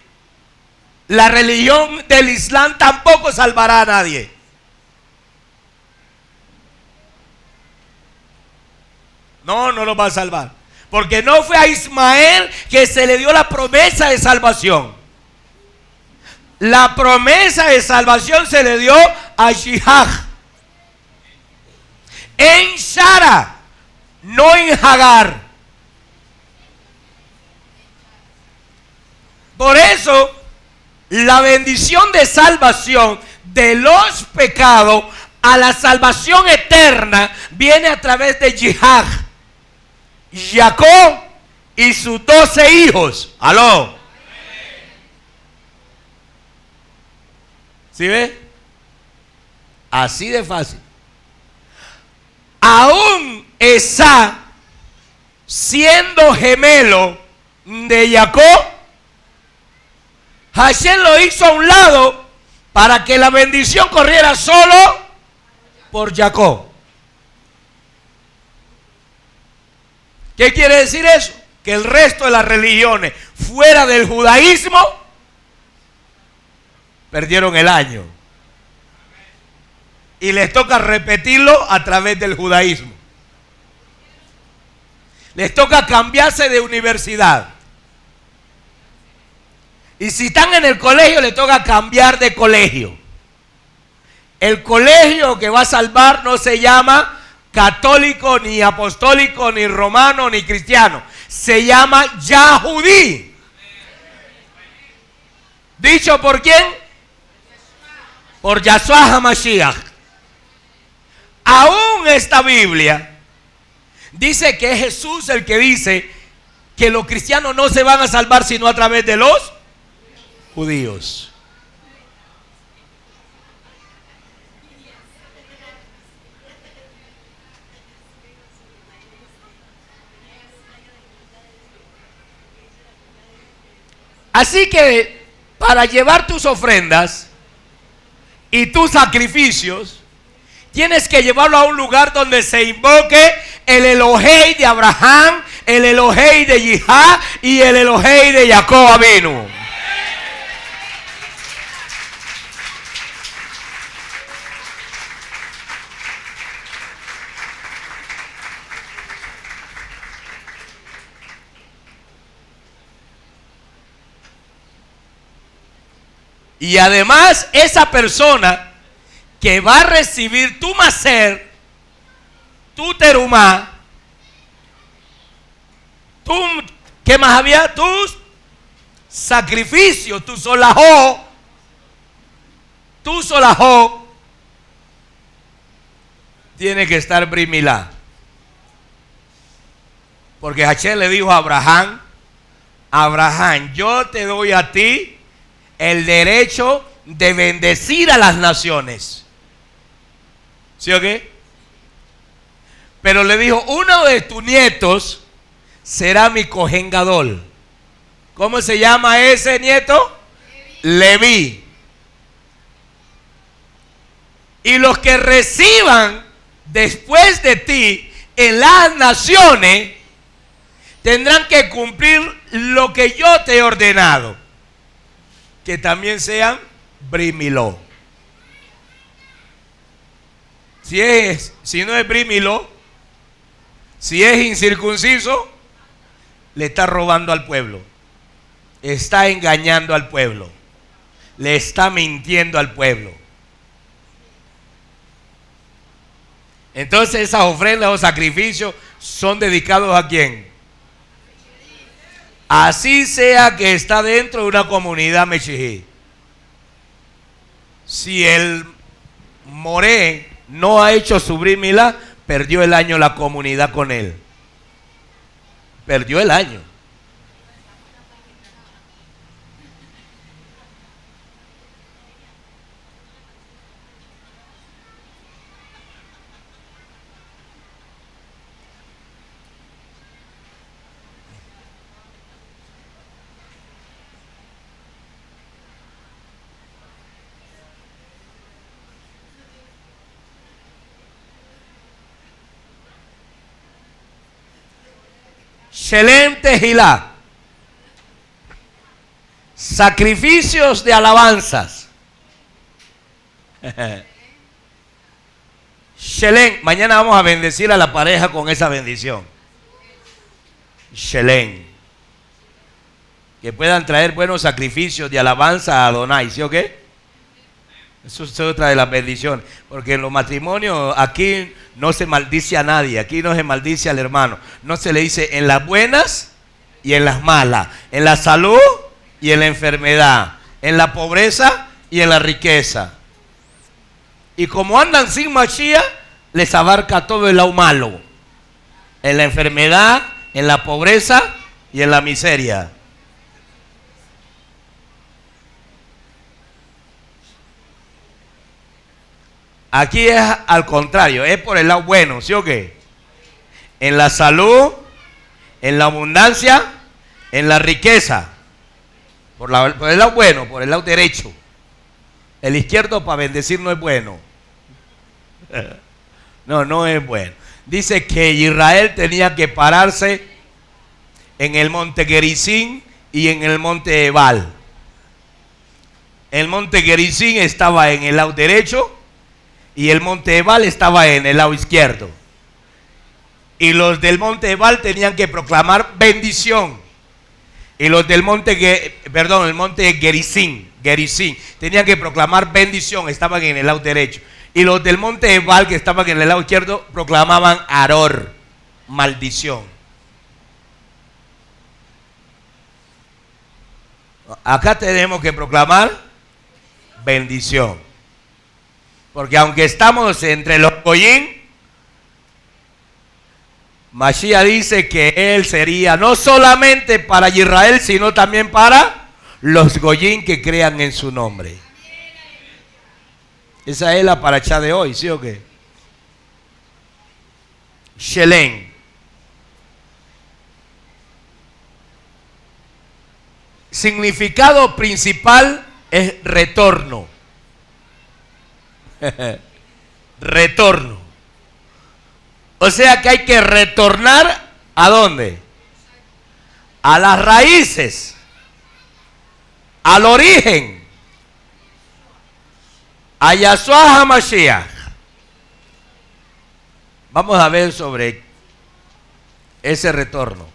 A: la religión del Islam tampoco salvará a nadie. No lo va a salvar. Porque no fue a Ismael que se le dio la promesa de salvación. La promesa de salvación se le dio a Shihaj. En Shara, no en Hagar. Por eso, la bendición de salvación de los pecados a la salvación eterna viene a través de Jihad, Jacob y sus 12 hijos. ¿Aló? ¿Sí ve? Así de fácil. Aún Esá, siendo gemelo de Jacob, Hashem lo hizo a un lado para que la bendición corriera solo por Jacob. ¿Qué quiere decir eso? Que el resto de las religiones fuera del judaísmo perdieron el año. y les toca repetirlo a través del judaísmo. Les toca cambiarse de universidad. Y si están en el colegio, les toca cambiar de colegio. El colegio que va a salvar no se llama católico, ni apostólico, ni romano, ni cristiano. Se llama Yahudí. ¿Dicho por quién? Por Yahshua HaMashiach. Aún esta Biblia dice que es Jesús el que dice que los cristianos no se van a salvar sino a través de los judíos. Así que para llevar tus ofrendas y tus sacrificios, tienes que llevarlo a un lugar donde se invoque el Elohei de Abraham, el Elohei de Yihá y el Elohei de Jacob Avinu. Y además esa persona que va a recibir tu maser, tu terumá, ¿qué más había? Tus sacrificios, tu solajó, tiene que estar brimilá. Porque Hashem le dijo a Abraham, yo te doy a ti el derecho de bendecir a las naciones. ¿Sí o qué? Pero le dijo, uno de tus nietos será mi Cohen Gadol. ¿Cómo se llama ese nieto? Leví. Y los que reciban después de ti en las naciones tendrán que cumplir lo que yo te he ordenado. Que también sean brimiló. Si no es brimiló, si es incircunciso, le está robando al pueblo, está engañando al pueblo, le está mintiendo al pueblo. Entonces esas ofrendas o sacrificios son dedicados ¿a quién? Así sea que está dentro de una comunidad mechijí. Si el moré no ha hecho su brimilá, perdió el año la comunidad con él. Perdió el año. Shelem Tehilá, sacrificios de alabanzas. Shelem, mañana vamos a bendecir a la pareja con esa bendición. Shelem, que puedan traer buenos sacrificios de alabanza a Adonai, ¿sí o qué? Eso es otra de las bendiciones, porque en los matrimonios aquí no se maldice a nadie, aquí no se maldice al hermano, no se le dice en las buenas y en las malas, en la salud y en la enfermedad, en la pobreza y en la riqueza. Y como andan sin Mashiach, les abarca todo el lado malo, en la enfermedad, en la pobreza y en la miseria. Aquí es al contrario, es por el lado bueno, ¿sí o qué? En la salud, en la abundancia, en la riqueza. Por el lado bueno, por el lado derecho. El izquierdo para bendecir no es bueno. No es bueno. Dice que Israel tenía que pararse en el monte Gerizim y en el monte Ebal. El monte Gerizim estaba en el lado derecho y el monte Ebal estaba en el lado izquierdo. Y los del monte Ebal tenían que proclamar bendición. Y los del monte, el monte Gerizim, tenían que proclamar bendición, estaban en el lado derecho. Y los del monte Ebal, que estaban en el lado izquierdo, proclamaban aror, maldición. Acá tenemos que proclamar bendición. Porque aunque estamos entre los goyim, Mashiach dice que él sería no solamente para Israel, sino también para los goyim que crean en su nombre. Esa es la parachá de hoy, ¿sí o qué? Shelem. Significado principal es retorno. Retorno. O sea que hay que retornar ¿a dónde? A las raíces, al origen, a Yahshua HaMashiach. Vamos a ver sobre ese retorno.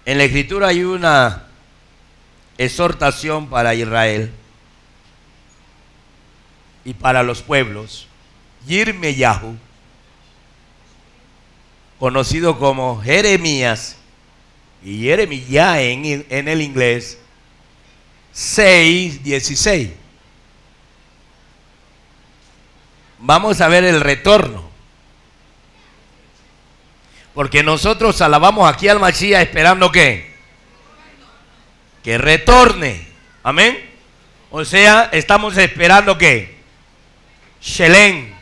A: En la Escritura hay una exhortación para Israel y para los pueblos. Yirmeyahu, conocido como Jeremías y Jeremías en el inglés, 6:16. Vamos a ver el retorno. Porque nosotros alabamos aquí al Mashiach esperando que retorne. Amén. O sea, estamos esperando que Shelem.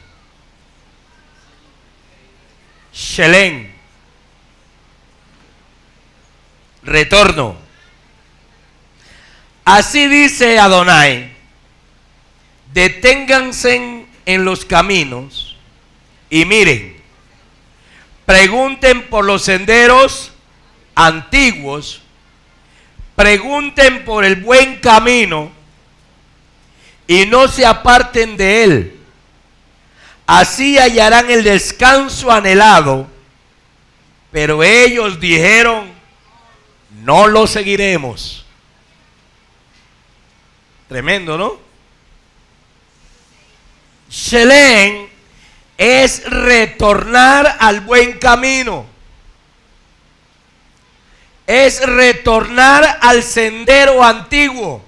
A: Retorno. Así dice Adonai: deténganse en los caminos y miren, pregunten por los senderos antiguos, pregunten por el buen camino y no se aparten de él. Así hallarán el descanso anhelado. Pero ellos dijeron: no lo seguiremos. Tremendo, ¿no? Shelem es retornar al buen camino. Es retornar al sendero antiguo.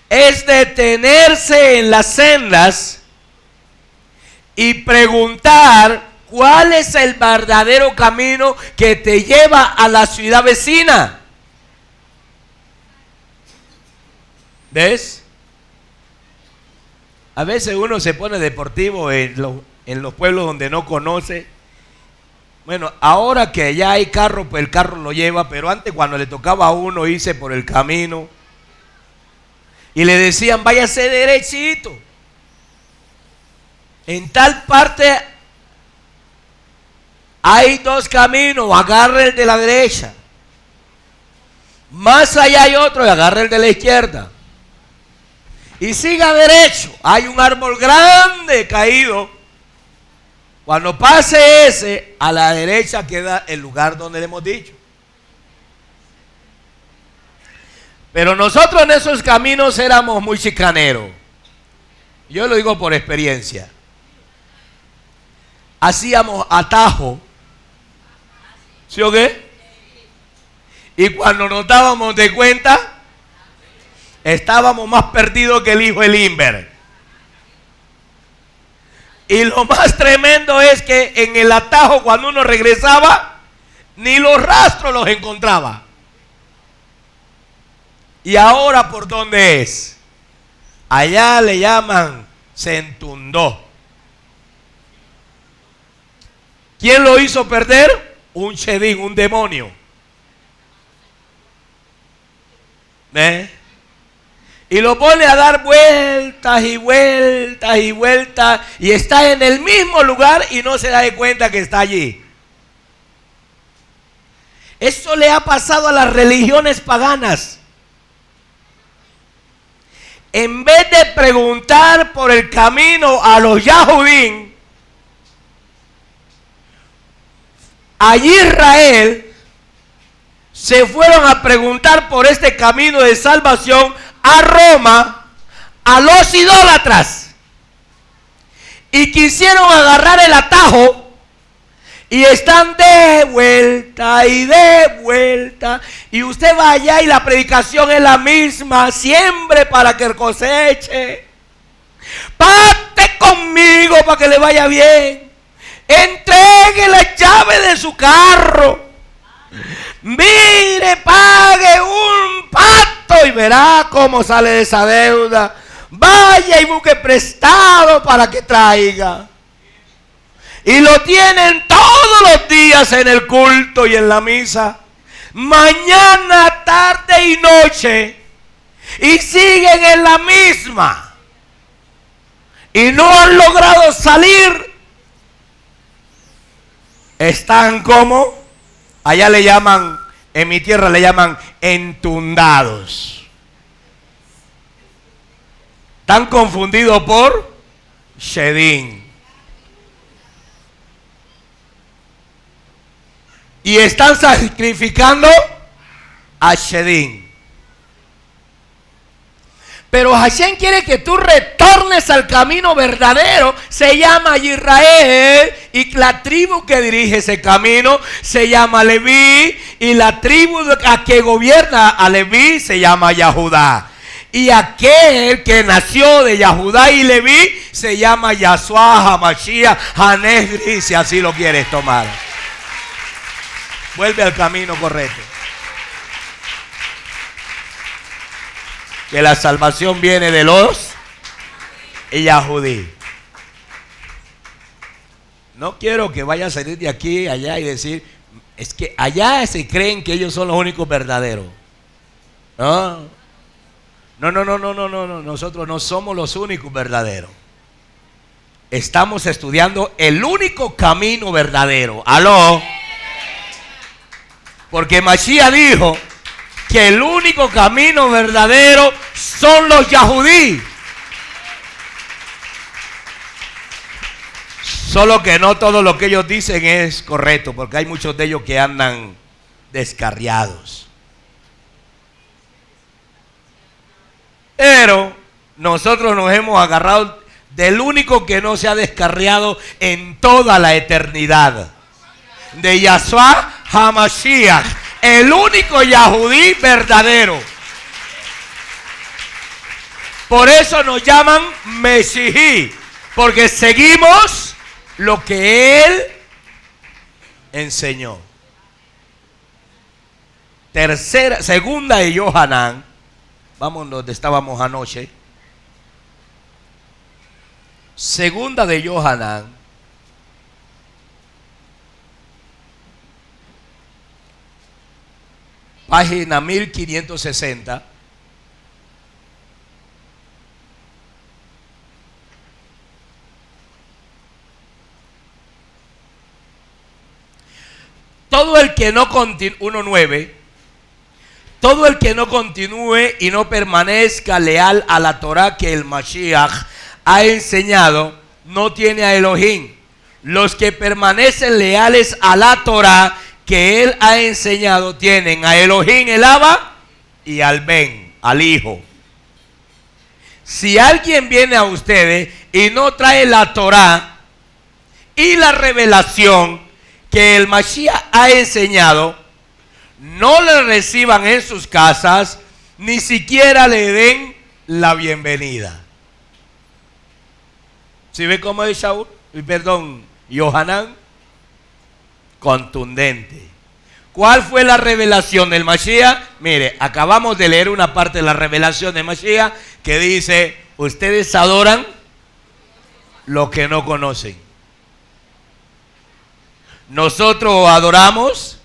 A: Es detenerse en las sendas y preguntar cuál es el verdadero camino que te lleva a la ciudad vecina. ¿Ves? A veces uno se pone deportivo en los pueblos donde no conoce. Bueno, ahora que ya hay carro, pues el carro lo lleva, pero antes cuando le tocaba a uno irse por el camino y le decían: váyase derechito, en tal parte hay dos caminos, agarre el de la derecha, más allá hay otro y agarre el de la izquierda, y siga derecho, hay un árbol grande caído. Cuando pase ese, a la derecha queda el lugar donde le hemos dicho. Pero nosotros en esos caminos éramos muy chicaneros. Yo lo digo por experiencia. Hacíamos atajo. ¿Sí o qué? Y cuando nos dábamos de cuenta, estábamos más perdidos que el hijo de Limber. Y lo más tremendo es que en el atajo, cuando uno regresaba, ni los rastros los encontraba. ¿Y ahora por dónde es? Allá le llaman Centundó. ¿Quién lo hizo perder? Un shedín, un demonio. ¿Ves? Y lo pone a dar vueltas y vueltas y vueltas, y está en el mismo lugar y no se da de cuenta que está allí. Eso le ha pasado a las religiones paganas. En vez de preguntar por el camino a los Yahudim, allí Israel se fueron a preguntar por este camino de salvación a Roma, a los idólatras, y quisieron agarrar el atajo. Y están de vuelta y de vuelta. Y usted va allá y la predicación es la misma. Siembre para que coseche. Pacte conmigo para que le vaya bien. Entregue la llave de su carro. Mire, pague un pacto y verá cómo sale de esa deuda. Vaya y busque prestado para que traiga. Y lo tienen todos los días en el culto y en la misa. Mañana, tarde y noche. Y siguen en la misma. Y no han logrado salir. Están como, allá le llaman, en mi tierra le llaman entundados. Están confundidos por Shedim. Y están sacrificando a Shedim. Pero Hashem quiere que tú retornes al camino verdadero. Se llama Israel. Y la tribu que dirige ese camino se llama Leví. Y la tribu a que gobierna a Leví se llama Yahudá. Y aquel que nació de Yahudá y Leví se llama Yahshua HaMashiach HaNesri, si así lo quieres tomar. Vuelve al camino correcto. Que la salvación viene de los Yahudí. No quiero que vaya a salir de aquí, allá y decir, es que allá se creen que ellos son los únicos verdaderos. No, nosotros no somos los únicos verdaderos. Estamos estudiando el único camino verdadero. ¿Aló? Porque Mashiach dijo que el único camino verdadero son los Yahudí. Solo que no todo lo que ellos dicen es correcto, porque hay muchos de ellos que andan descarriados. Pero nosotros nos hemos agarrado del único que no se ha descarriado en toda la eternidad, de Yahshua HaMashiach, el único Yahudí verdadero. Por eso nos llaman Mesihí, porque seguimos lo que Él enseñó. Segunda de Yohanan, vamos donde estábamos anoche. Segunda de Yohanan, página 1560. Todo el que no continúe, 1:9, todo el que no continúe y no permanezca leal a la Torah que el Mashiach ha enseñado, no tiene a Elohim. Los que permanecen leales a la Torah que Él ha enseñado tienen a Elohim, el Abba, y al Ben, al Hijo. Si alguien viene a ustedes y no trae la Torah y la revelación que el Mashiach ha enseñado, no le reciban en sus casas, ni siquiera le den la bienvenida. ¿Sí ve cómo es Shaul? Perdón, Yohanan. Contundente. ¿Cuál fue la revelación del Mashiach? Mire, acabamos de leer una parte de la revelación del Mashiach que dice, ustedes adoran lo que no conocen. Nosotros adoramos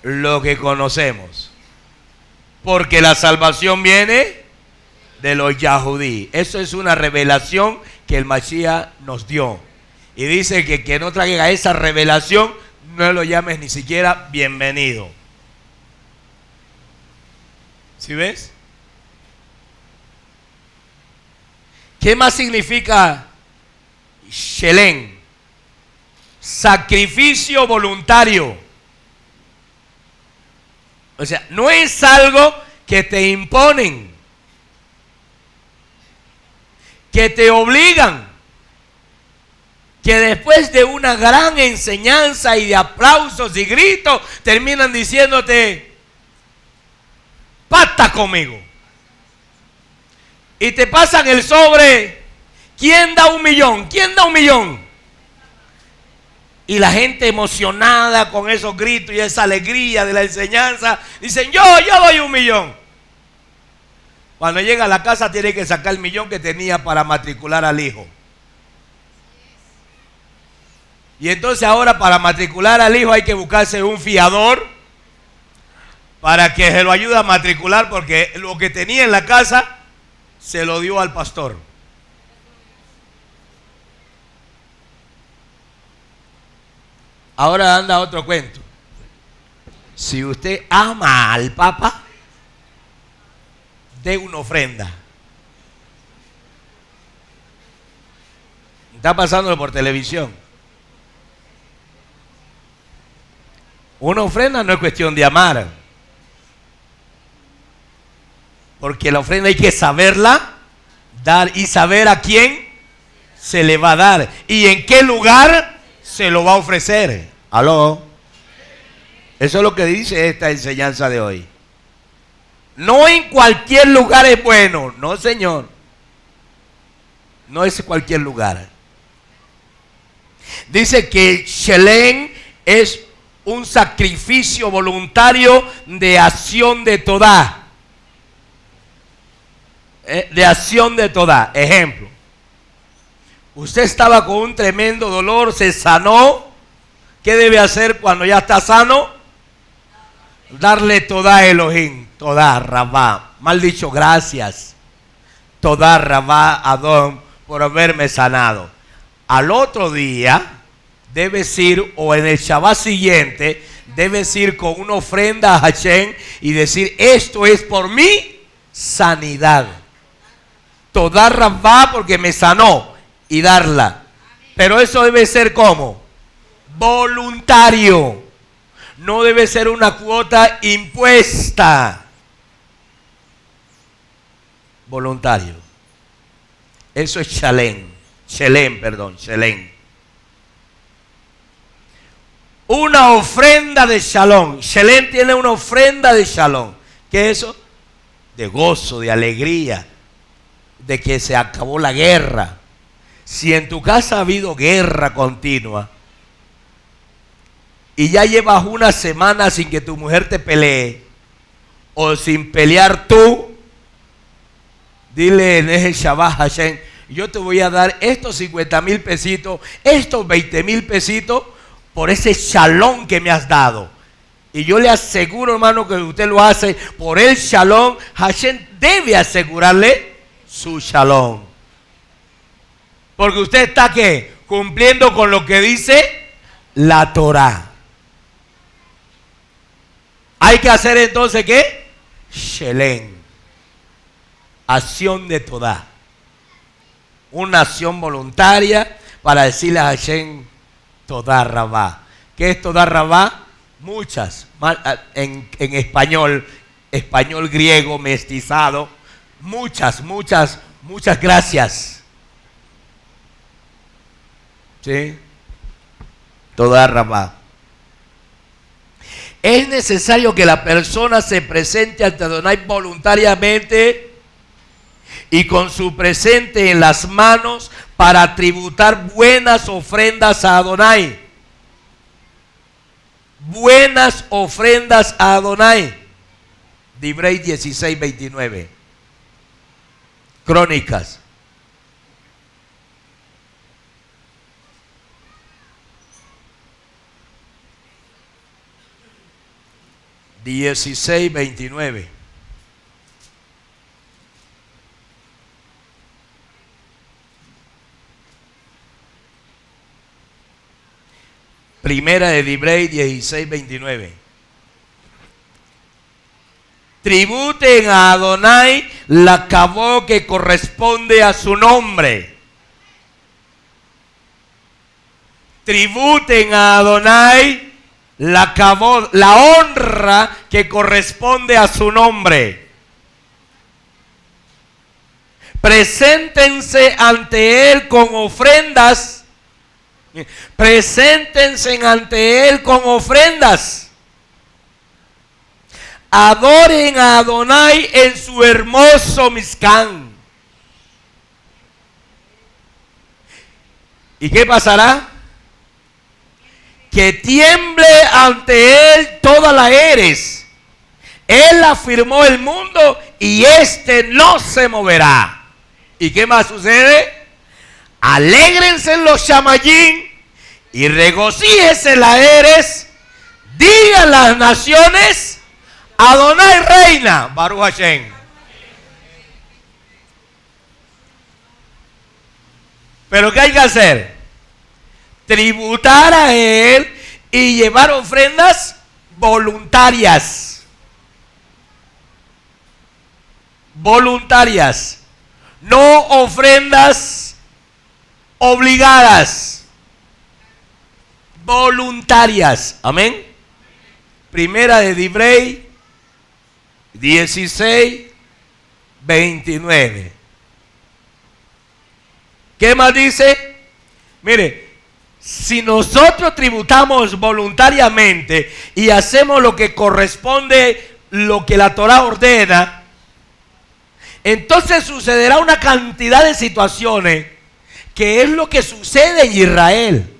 A: lo que conocemos, porque la salvación viene de los Yahudí. Eso es una revelación que el Mashiach nos dio. Y dice que no traiga esa revelación, no lo llames ni siquiera bienvenido. ¿Sí ves? ¿Qué más significa Shelem? Sacrificio voluntario. O sea, no es algo que te imponen, que te obligan, que después de una gran enseñanza y de aplausos y gritos terminan diciéndote, pacta conmigo. Y te pasan el sobre, ¿quién da 1.000.000? ¿Quién da 1.000.000? Y la gente emocionada con esos gritos y esa alegría de la enseñanza, dicen, yo doy 1.000.000. Cuando llega a la casa tiene que sacar el 1.000.000 que tenía para matricular al hijo. Y entonces ahora para matricular al hijo hay que buscarse un fiador para que se lo ayude a matricular, porque lo que tenía en la casa se lo dio al pastor. Ahora anda otro cuento. Si usted ama al Papa, dé una ofrenda. Está pasándolo por televisión. Una ofrenda no es cuestión de amar, porque la ofrenda hay que saberla dar y saber a quién se le va a dar y en qué lugar se lo va a ofrecer. ¿Aló? Eso es lo que dice esta enseñanza de hoy. No en cualquier lugar es bueno. No, señor. No es cualquier lugar. Dice que Shelem es un sacrificio voluntario de acción de Todá. De acción de Todá. Ejemplo. Usted estaba con un tremendo dolor, se sanó. ¿Qué debe hacer cuando ya está sano? Darle Todá Elohim, Todá Rabá. Mal dicho, gracias. Todá Rabá Adón por haberme sanado. Al otro día debes ir, o en el Shabbat siguiente, debes ir con una ofrenda a Hashem y decir, esto es por mi sanidad. Todá Rabá porque me sanó, y darla. Pero eso debe ser ¿cómo? Voluntario. No debe ser una cuota impuesta. Voluntario. Eso es Shelem. Shelem. Una ofrenda de Shalom. Shelem tiene una ofrenda de Shalom. ¿Qué es eso? De gozo, de alegría, de que se acabó la guerra. Si en tu casa ha habido guerra continua y ya llevas una semana sin que tu mujer te pelee o sin pelear tú, dile en ese Shabbat Hashem, yo te voy a dar estos 50,000 pesitos, estos 20,000 pesitos por ese shalom que me has dado. Y yo le aseguro, hermano, que usted lo hace por el shalom. Hashem debe asegurarle su shalom. Porque usted está ¿qué? Cumpliendo con lo que dice la Torah. Hay que hacer entonces ¿qué? Shelem. Acción de Todá. Una acción voluntaria para decirle a Hashem Todá Rabá. ¿Qué es Todá Rabá? Muchas. En español griego, mestizado. Muchas gracias. ¿Sí? Todá Rabá. Es necesario que la persona se presente ante Adonai voluntariamente y con su presente en las manos para tributar buenas ofrendas a Adonai. Buenas ofrendas a Adonai. Divrei 16:29. Crónicas. Dieciséis 29. Primera de Divrei 16:29. Tributen a Adonai la kavod que corresponde a su nombre. Tributen a Adonai la kavod, la honra que corresponde a su nombre. Preséntense ante Él con ofrendas. Preséntense ante Él con ofrendas. Adoren a Adonai en su hermoso Mizcán. ¿Y qué pasará? Que tiemble ante Él toda la Eres. Él afirmó el mundo y este no se moverá. ¿Y qué más sucede? Alégrense los Shamayim y regocíjese la Eres. Digan las naciones: Adonai reina. Baruch Hashem. Pero ¿qué hay que hacer? Tributar a Él y llevar ofrendas voluntarias. Voluntarias. No ofrendas obligadas. Voluntarias. Amén. Primera de Divrei 16:29. ¿Qué más dice? Mire, si nosotros tributamos voluntariamente y hacemos lo que corresponde, lo que la Torah ordena, entonces sucederá una cantidad de situaciones que es lo que sucede en Israel.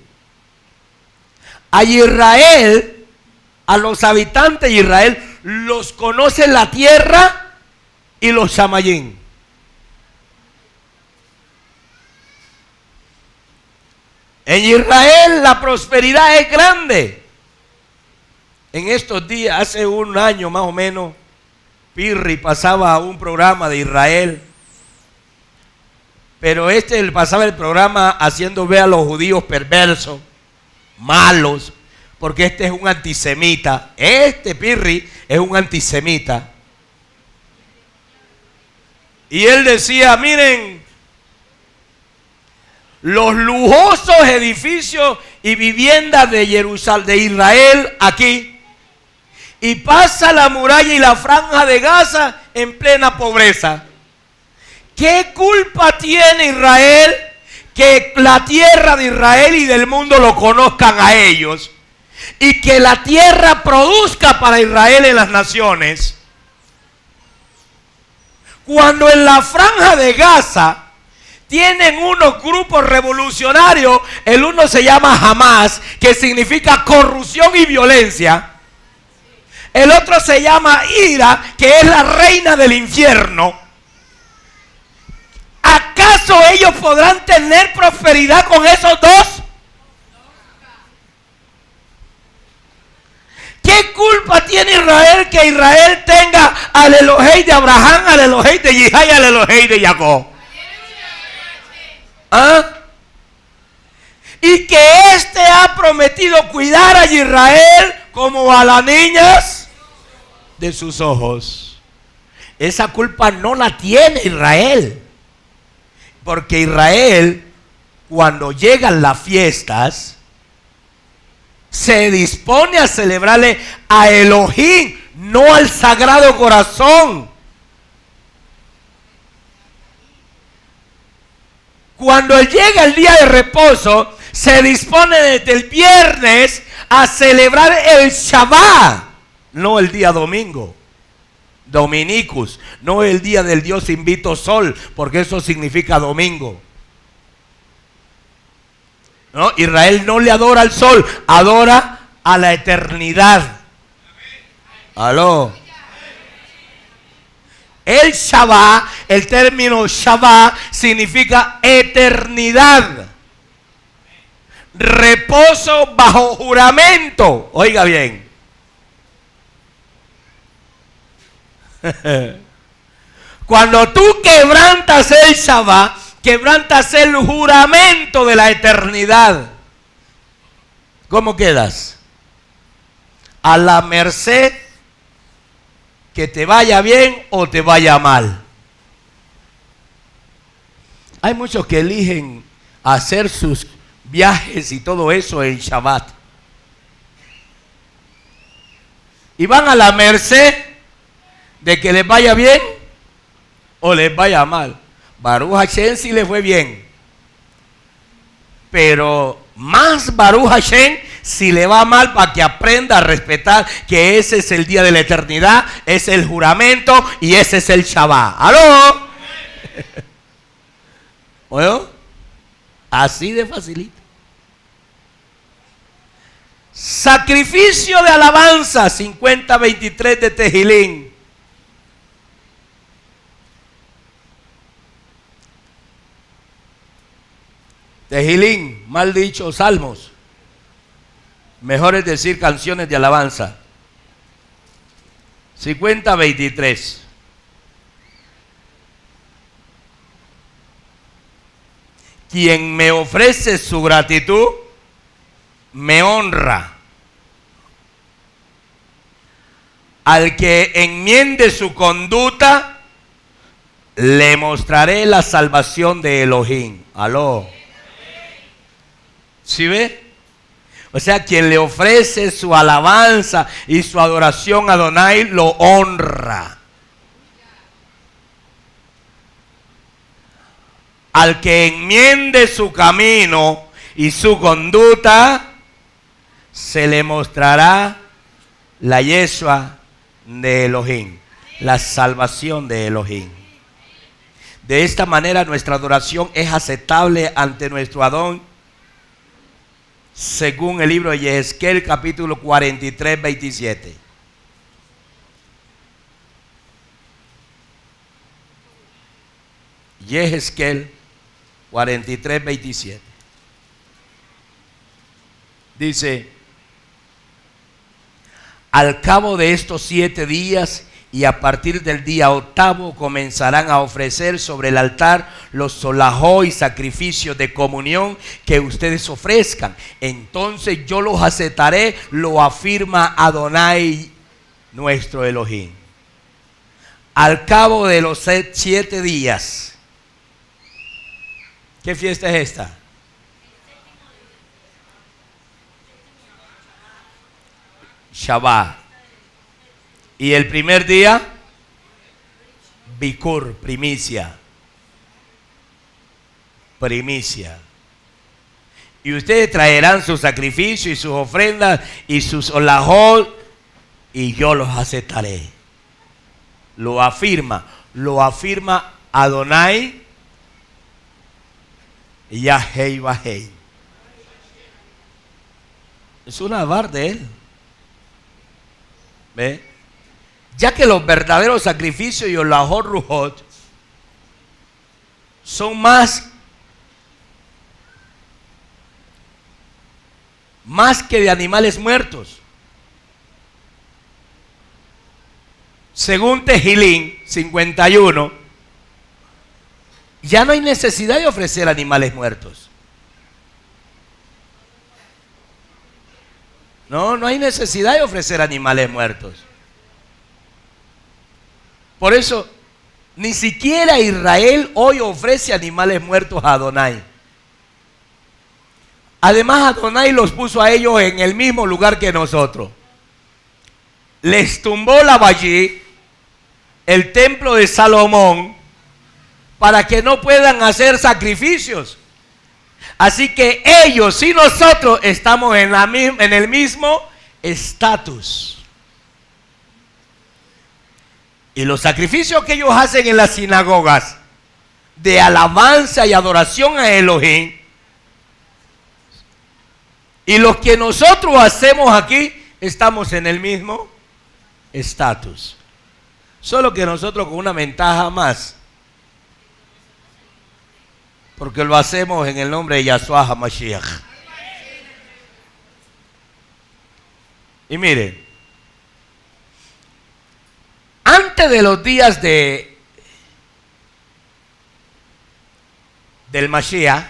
A: A Israel, a los habitantes de Israel, los conoce la tierra y los Shamayim. En Israel la prosperidad es grande. En estos días, hace un año más o menos, Pirri pasaba un programa de Israel. Pero él pasaba el programa haciendo ver a los judíos perversos, malos, porque este es un antisemita. Este Pirri es un antisemita. Y él decía: miren, los lujosos edificios y viviendas de Jerusalén, de Israel aquí, y pasa la muralla y la franja de Gaza en plena pobreza. ¿Qué culpa tiene Israel que la tierra de Israel y del mundo lo conozcan a ellos y que la tierra produzca para Israel en las naciones? Cuando en la franja de Gaza tienen unos grupos revolucionarios, el uno se llama Hamas, que significa corrupción y violencia. El otro se llama Ira, que es la reina del infierno. ¿Acaso ellos podrán tener prosperidad con esos dos? ¿Qué culpa tiene Israel que Israel tenga al Elohei de Abraham, al Elohei de Yihai y al Elohei de Jacob? ¿Ah? Y que éste ha prometido cuidar a Israel como a las niñas de sus ojos. Esa culpa no la tiene Israel, porque Israel, cuando llegan las fiestas, se dispone a celebrarle a Elohim, no al Sagrado Corazón. Cuando llega el día de reposo, se dispone desde el viernes a celebrar el Shabbat, no el día domingo. Dominicus, no el día del Dios invito sol, porque eso significa domingo. ¿No? Israel no le adora al sol, adora a la eternidad. Aló. El Shabbat, el término Shabbat significa eternidad. Reposo bajo juramento. Oiga bien. Cuando tú quebrantas el Shabbat, quebrantas el juramento de la eternidad. ¿Cómo quedas? A la merced que te vaya bien o te vaya mal. Hay muchos que eligen hacer sus viajes y todo eso en Shabbat. Y van a la merced de que les vaya bien o les vaya mal. Baruch Hashem sí les fue bien. Pero más Baruch Hashem si le va mal, para que aprenda a respetar que ese es el día de la eternidad, es el juramento y ese es el Shabbat. ¿Aló? ¿Oye? Así de facilito. Sacrificio de alabanza, 50:23 de Tejilín. Tejilín, mal dicho, salmos. Mejor es decir canciones de alabanza. 50:23. Quien me ofrece su gratitud, me honra. Al que enmiende su conducta, le mostraré la salvación de Elohim. Aló. ¿Sí ve? O sea, quien le ofrece su alabanza y su adoración a Adonai, lo honra. Al que enmiende su camino y su conducta, se le mostrará la Yeshua de Elohim, la salvación de Elohim. De esta manera nuestra adoración es aceptable ante nuestro Adón, según el libro de Yehezquiel, capítulo 43:27. Yehezquiel 43:27. Dice: al cabo de estos 7 días y a partir del día 8 comenzarán a ofrecer sobre el altar los solajó y sacrificios de comunión que ustedes ofrezcan. Entonces yo los aceptaré, lo afirma Adonai nuestro Elohim. Al cabo de los 7 días. ¿Qué fiesta es esta? Shabbat. Y el primer día, Bikur, primicia. Primicia. Y ustedes traerán su sacrificio y sus ofrendas y sus olajot, y yo los aceptaré. Lo afirma Adonai Yahei Bahei. Es una bar de él. ¿Ve? Ya que los verdaderos sacrificios y olajot ruhot son más que de animales muertos. Según Tejilín 51, ya no hay necesidad de ofrecer animales muertos. No hay necesidad de ofrecer animales muertos. Por eso, ni siquiera Israel hoy ofrece animales muertos a Adonai. Además, Adonai los puso a ellos en el mismo lugar que nosotros. Les tumbó la Vallí, el templo de Salomón, para que no puedan hacer sacrificios. Así que ellos y nosotros estamos en el mismo estatus. Y los sacrificios que ellos hacen en las sinagogas de alabanza y adoración a Elohim, y los que nosotros hacemos aquí, estamos en el mismo estatus. Solo que nosotros con una ventaja más, porque lo hacemos en el nombre de Yahshua HaMashiach. Y miren, antes de los días del Mashiach,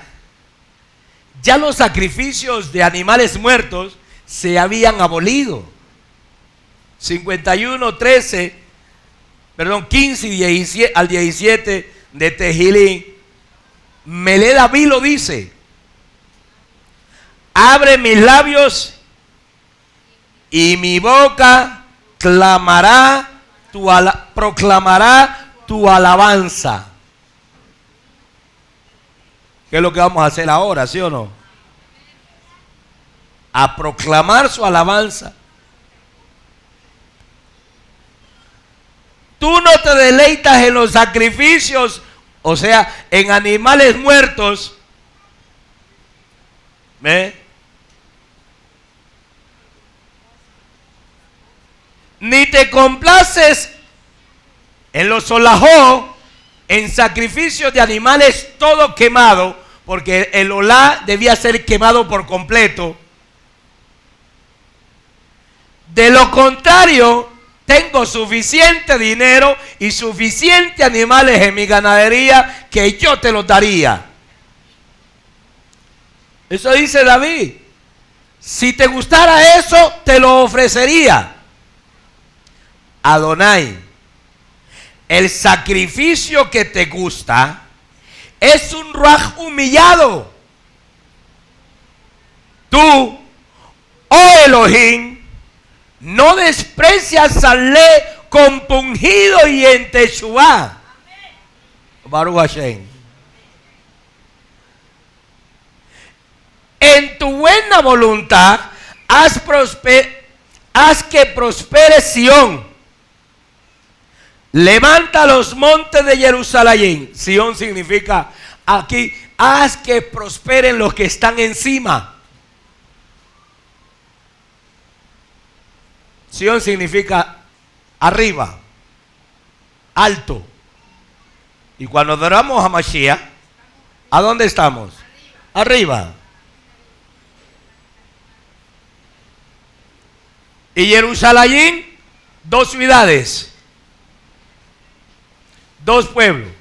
A: ya los sacrificios de animales muertos se habían abolido. 51:13 15 y 17, al 17 de Tejilín, Melé David lo dice: abre mis labios y mi boca proclamará tu alabanza. ¿Qué es lo que vamos a hacer ahora, sí o no? A proclamar su alabanza. Tú no te deleitas en los sacrificios, o sea, en animales muertos. ¿Ve? Ni te complaces en los solajó, en sacrificios de animales todo quemado, porque el olá debía ser quemado por completo. De lo contrario, tengo suficiente dinero y suficientes animales en mi ganadería que yo te los daría. Eso dice David. Si te gustara eso, te lo ofrecería. Adonai, el sacrificio que te gusta es un ruaj humillado. Tú, oh Elohim, no desprecias al Le compungido y en Teshuvá. Baruch Hashem. En tu buena voluntad haz que prospere Sión. Levanta los montes de Jerusalén. Sión significa aquí, haz que prosperen los que están encima. Sión significa arriba, alto. Y cuando adoramos a Mashiach, ¿a dónde estamos? Arriba. Y Jerusalén, 2 ciudades, 2 pueblos.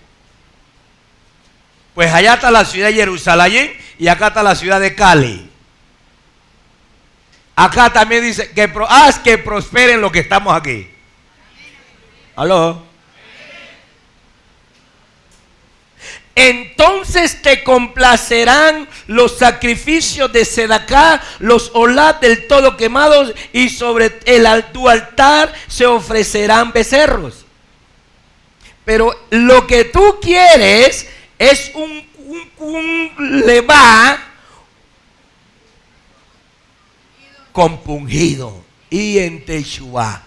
A: Pues allá está la ciudad de Jerusalén y acá está la ciudad de Cali. Acá también dice que haz que prosperen los que estamos aquí. ¿Aló? Entonces te complacerán los sacrificios de Sedacá, los olás del todo quemados, y sobre tu altar se ofrecerán becerros. Pero lo que tú quieres es un levá compungido y en Teshuvá,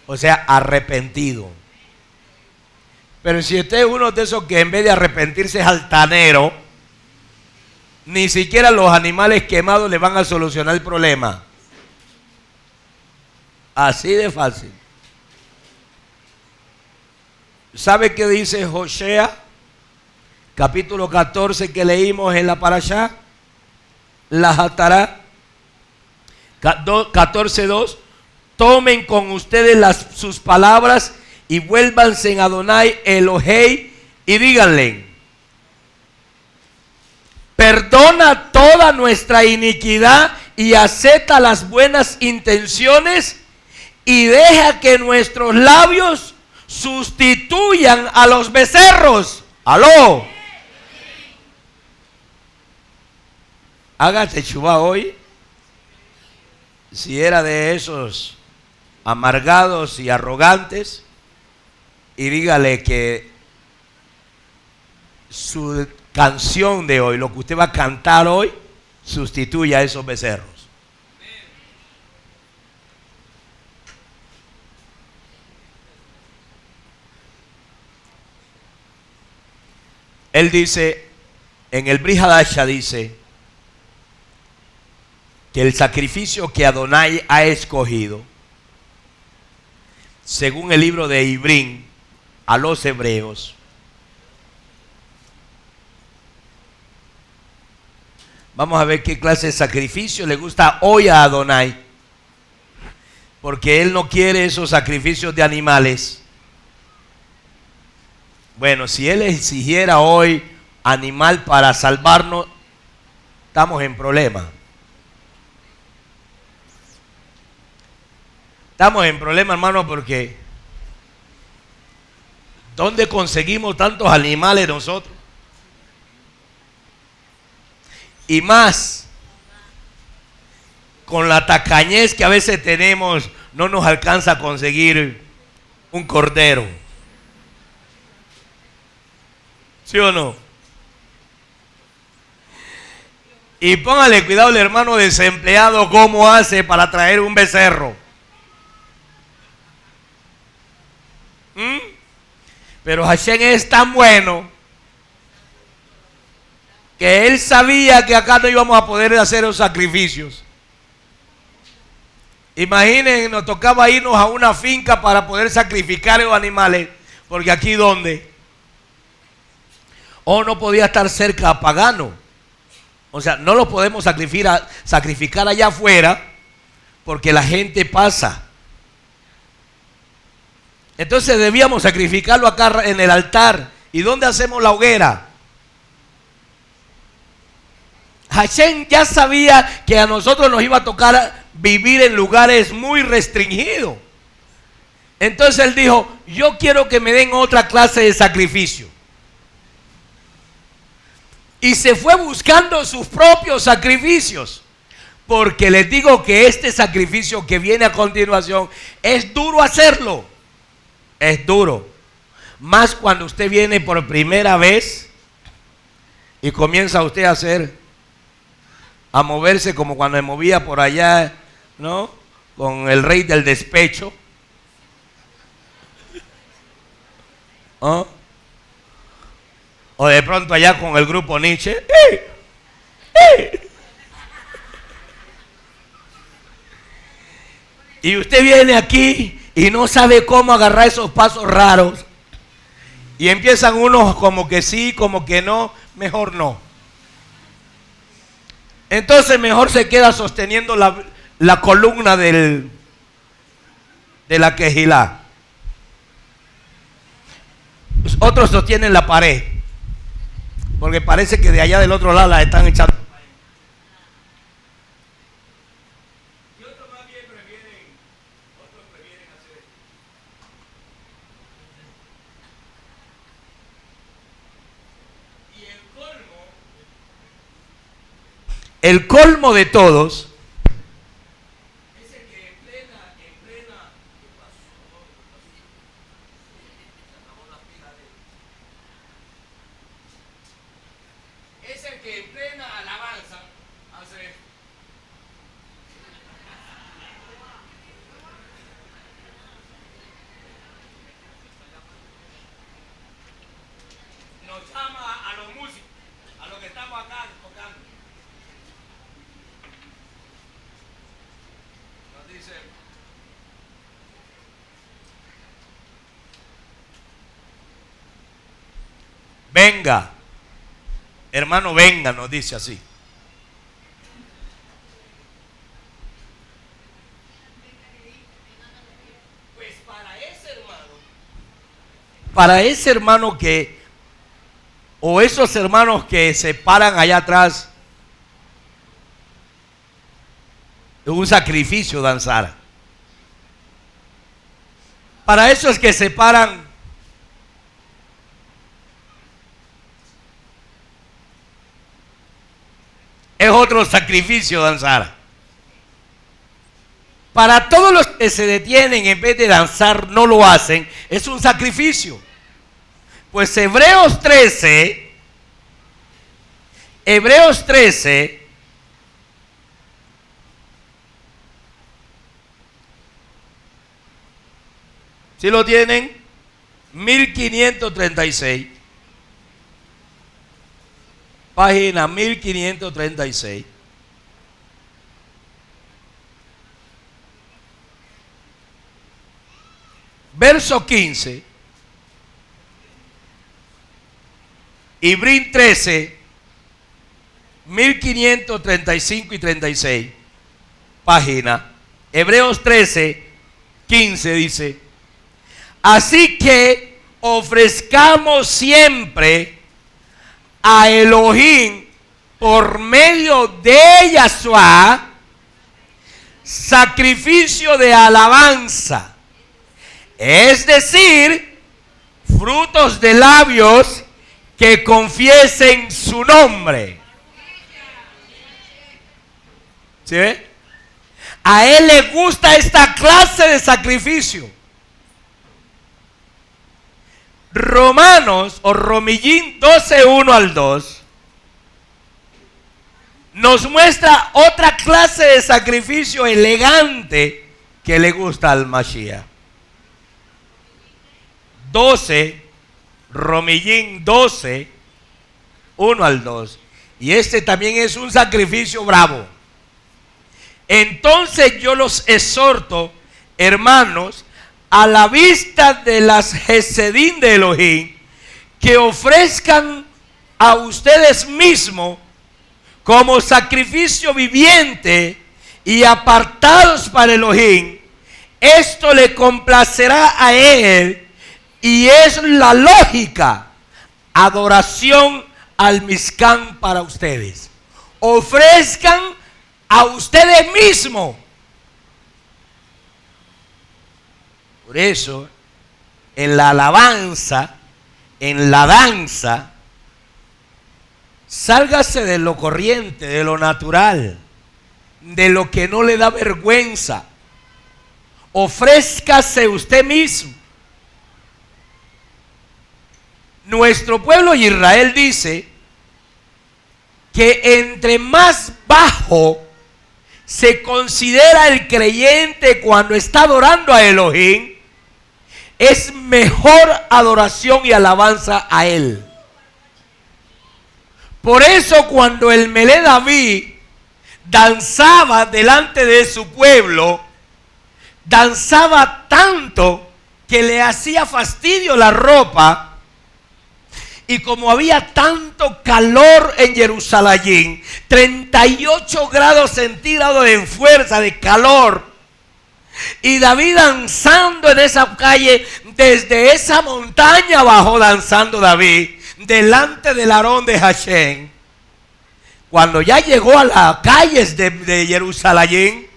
A: o sea, arrepentido. Pero si usted es uno de esos que en vez de arrepentirse es altanero, ni siquiera los animales quemados le van a solucionar el problema. Así de fácil. ¿Sabe qué dice Josea? Capítulo 14 que leímos en la parashá. La Hatará. 14:2. Tomen con ustedes sus palabras y vuélvanse en Adonai Elohei y díganle: perdona toda nuestra iniquidad y acepta las buenas intenciones y deja que nuestros labios sustituyan a los becerros. ¡Aló! Hágate Teshuvá hoy. Si era de esos amargados y arrogantes, y dígale que su canción de hoy, lo que usted va a cantar hoy, sustituya a esos becerros. Él dice, en el Brit Hadasha dice, que el sacrificio que Adonai ha escogido, según el libro de Ibrín a los hebreos, vamos a ver qué clase de sacrificio le gusta hoy a Adonai, porque él no quiere esos sacrificios de animales. Bueno, si él exigiera hoy animal para salvarnos, estamos en problema. Estamos en problema, hermano, porque ¿Dónde conseguimos tantos animales nosotros? Y más, con la tacañez que a veces tenemos, no nos alcanza a conseguir un cordero. ¿Sí o no? Y póngale cuidado el hermano desempleado, cómo hace para traer un becerro. Pero Hashem es tan bueno que él sabía que acá no íbamos a poder hacer los sacrificios. Imaginen, nos tocaba irnos a una finca para poder sacrificar los animales, porque aquí ¿dónde? O no podía estar cerca a pagano. O sea, no lo podemos sacrificar allá afuera, porque la gente pasa. Entonces debíamos sacrificarlo acá en el altar. ¿Y dónde hacemos la hoguera? Hashem ya sabía que a nosotros nos iba a tocar vivir en lugares muy restringidos. Entonces él dijo, yo quiero que me den otra clase de sacrificio. Y se fue buscando sus propios sacrificios. Porque les digo que este sacrificio que viene a continuación es duro hacerlo. Es duro. Más cuando usted viene por primera vez y comienza usted a moverse como cuando me movía por allá, ¿no? Con el rey del despecho. ¿Oh? O de pronto allá con el grupo Nietzsche. ¡Ey! ¡Ey! Y usted viene aquí y no sabe cómo agarrar esos pasos raros. Y empiezan unos como que sí, como que no, mejor no. Entonces mejor se queda sosteniendo la columna de la quejilá. Otros sostienen la pared. Porque parece que de allá del otro lado la están echando. Y otros más bien prefieren hacer esto. Y el colmo de todos es el que en plena, ¿qué pasó? Se acabó la pila es el que en plena alabanza hace esto. Nos llama a los músicos, a los que estamos acá tocando. Nos dice, venga, hermano, venga, nos dice así. Pues para ese hermano que, o esos hermanos que se paran allá atrás, es un sacrificio danzar. Para esos que se paran, es otro sacrificio danzar. Para todos los que se detienen en vez de danzar no lo hacen, es un sacrificio. Pues Hebreos 13, ¿sí lo tienen? 1536. Página 1536. Verso 15. Ibrín 13, 1535 y 36. Página. Hebreos 13, 15 dice: así que ofrezcamos siempre a Elohim por medio de Yahshua sacrificio de alabanza, es decir, frutos de labios que confiesen su nombre. ¿Sí ve? A Él le gusta esta clase de sacrificio. Romanos o Romillín 12, 1 al 2 nos muestra otra clase de sacrificio elegante que le gusta al Mashiach. 12, Romillín 12, 1 al 2. Y este también es un sacrificio bravo. Entonces yo los exhorto, hermanos, a la vista de las Gesedín de Elohim, que ofrezcan a ustedes mismos como sacrificio viviente y apartados para Elohim. Esto le complacerá a Él y es la lógica adoración al Mizcán para ustedes. Ofrezcan a ustedes mismos. Por eso, en la alabanza, en la danza, sálgase de lo corriente, de lo natural, de lo que no le da vergüenza. Ofrézcase usted mismo. Nuestro pueblo Israel dice que entre más bajo se considera el creyente cuando está adorando a Elohim, es mejor adoración y alabanza a Él. Por eso cuando el Melé David danzaba delante de su pueblo, danzaba tanto que le hacía fastidio la ropa. Y como había tanto calor en Jerusalén, 38 grados centígrados de fuerza, de calor, y David danzando en esa calle, desde esa montaña abajo danzando David, delante del Arón de Hashem. Cuando ya llegó a las calles de Jerusalén,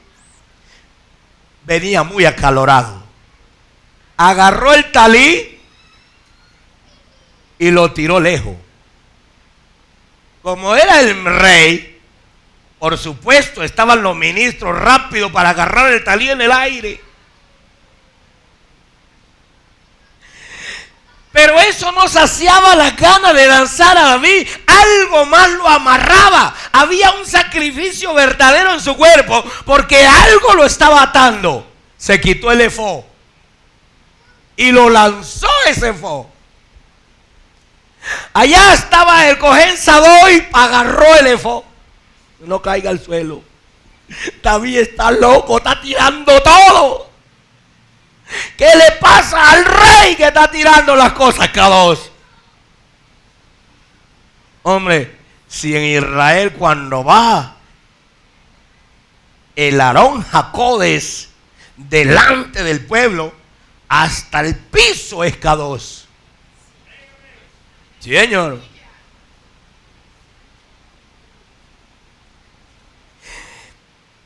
A: venía muy acalorado. Agarró el talí y lo tiró lejos. Como era el rey, por supuesto, estaban los ministros rápidos para agarrar el talí en el aire. Pero eso no saciaba la gana de danzar a David. Algo más lo amarraba. Había un sacrificio verdadero en su cuerpo, porque algo lo estaba atando. Se quitó el efod y lo lanzó ese efod. Allá estaba el Cohen Sadoy, agarró el efod. No caiga al suelo. David está loco, está tirando todo. ¿Qué le pasa al rey que está tirando las cosas, K2? Hombre, si en Israel cuando va el Aarón Jacodes delante del pueblo, hasta el piso es K2. Sí, señor.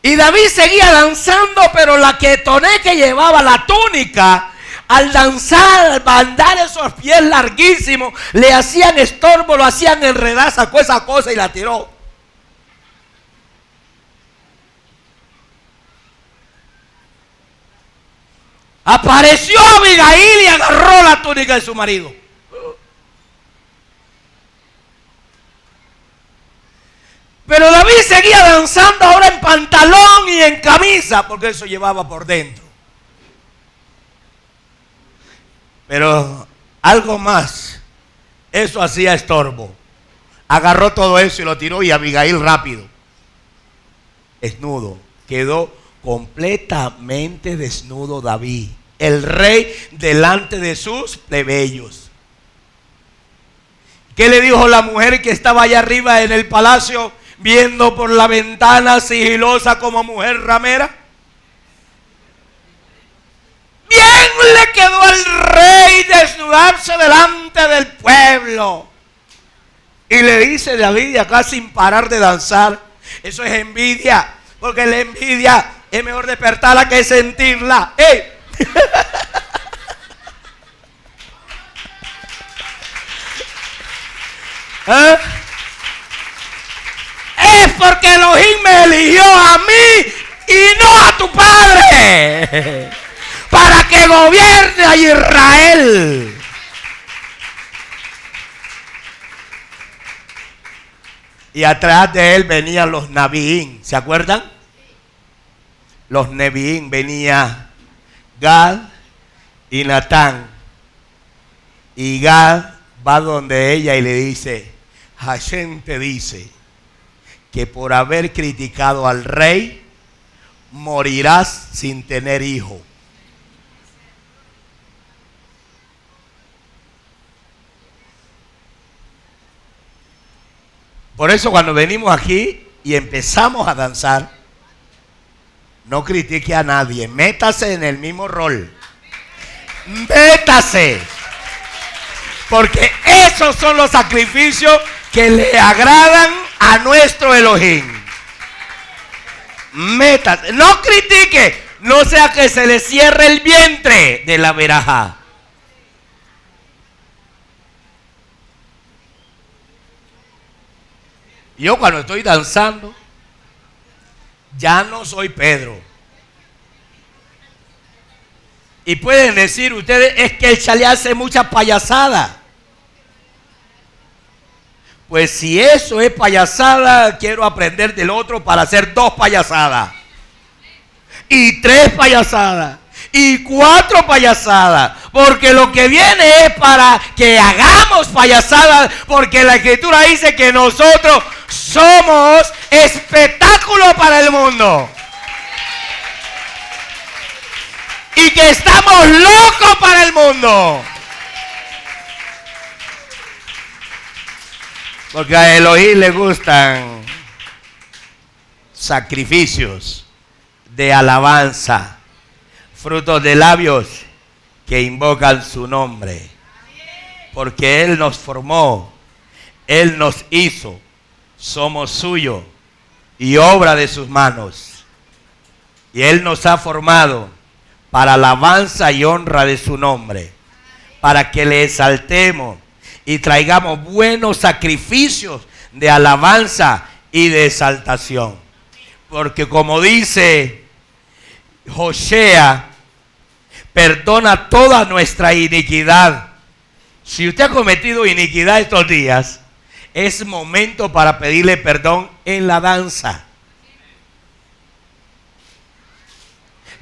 A: Y David seguía danzando, pero la ketoné que llevaba la túnica, al danzar, al mandar esos pies larguísimos, le hacían estorbo, lo hacían enredar, sacó esa cosa y la tiró. Apareció Abigail y agarró la túnica de su marido. Pero David seguía danzando ahora en pantalón y en camisa, porque eso llevaba por dentro. Pero algo más, eso hacía estorbo. Agarró todo eso y lo tiró, y Abigail rápido, desnudo, quedó completamente desnudo David, el rey delante de sus plebeyos. ¿Qué le dijo la mujer que estaba allá arriba en el palacio, viendo por la ventana sigilosa como mujer ramera? Bien le quedó al rey desnudarse delante del pueblo. Y le dice David acá sin parar de danzar: eso es envidia, porque la envidia es mejor despertarla que sentirla. ¡Ey! ¿Eh? Es porque Elohim me eligió a mí y no a tu padre, para que gobierne a Israel. Y atrás de él venían los Nabiín, ¿se acuerdan? Los Nabiín, venía Gad y Natán. Y Gad va donde ella y le dice: Hashem te dice que por haber criticado al rey, morirás sin tener hijo. Por eso cuando venimos aquí y empezamos a danzar, no critique a nadie, métase en el mismo rol. Métase. Porque esos son los sacrificios que le agradan a nuestro Elohim. Métase. No critique, no sea que se le cierre el vientre de la verajá. Yo cuando estoy danzando, ya no soy Pedro. Y pueden decir ustedes, es que el Chalé hace mucha payasada. Pues si eso es payasada, quiero aprender del otro para hacer 2 payasadas. Y 3 payasadas. Y 4 payasadas. Porque lo que viene es para que hagamos payasadas. Porque la Escritura dice que nosotros somos espectáculo para el mundo. Y que estamos locos para el mundo. Porque a Elohim le gustan sacrificios de alabanza, frutos de labios que invocan su nombre. Porque Él nos formó, Él nos hizo, somos suyos y obra de sus manos. Y Él nos ha formado para alabanza y honra de su nombre, para que le exaltemos y traigamos buenos sacrificios de alabanza y de exaltación. Porque como dice Hosea, perdona toda nuestra iniquidad. Si usted ha cometido iniquidad estos días, es momento para pedirle perdón en la danza.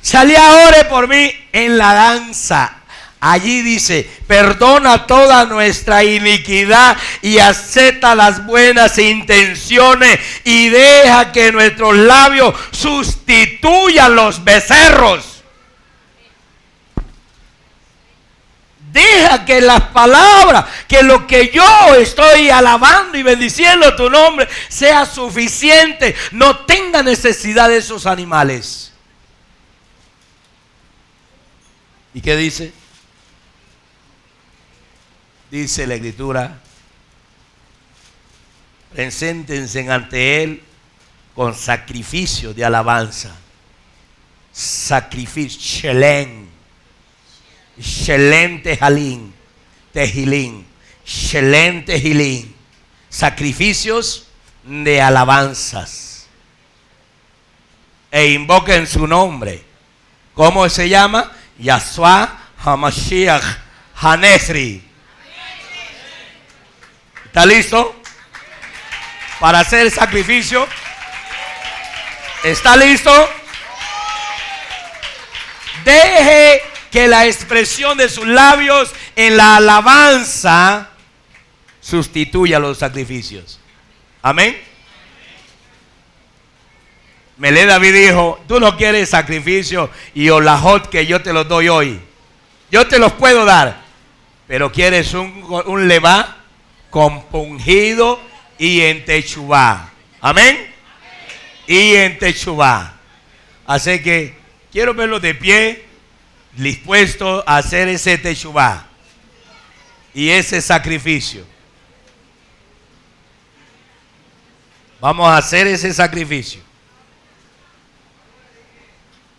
A: Salí ore por mí en la danza. Allí dice, perdona toda nuestra iniquidad y acepta las buenas intenciones y deja que nuestros labios sustituyan los becerros. Deja que las palabras, que lo que yo estoy alabando y bendiciendo tu nombre sea suficiente. No tenga necesidad de esos animales. ¿Y qué dice? Dice la Escritura, preséntense ante Él con sacrificio de alabanza. Sacrificio, Shelem. Shelem Tejalín. Tejilín. Shelem Tejilín. Sacrificios de alabanzas. E invoquen su nombre. ¿Cómo se llama? Yahshua HaMashiach HaNesri. ¿Está listo para hacer el sacrificio? ¿Está listo? Deje que la expresión de sus labios en la alabanza sustituya los sacrificios. Amén. Melé David dijo, tú no quieres sacrificio y olajot que yo te los doy hoy. Yo te los puedo dar, pero quieres un levá compungido y en techubá. Amén. Y en techubá. Así que quiero verlos de pie, dispuestos a hacer ese techubá y ese sacrificio. Vamos a hacer ese sacrificio.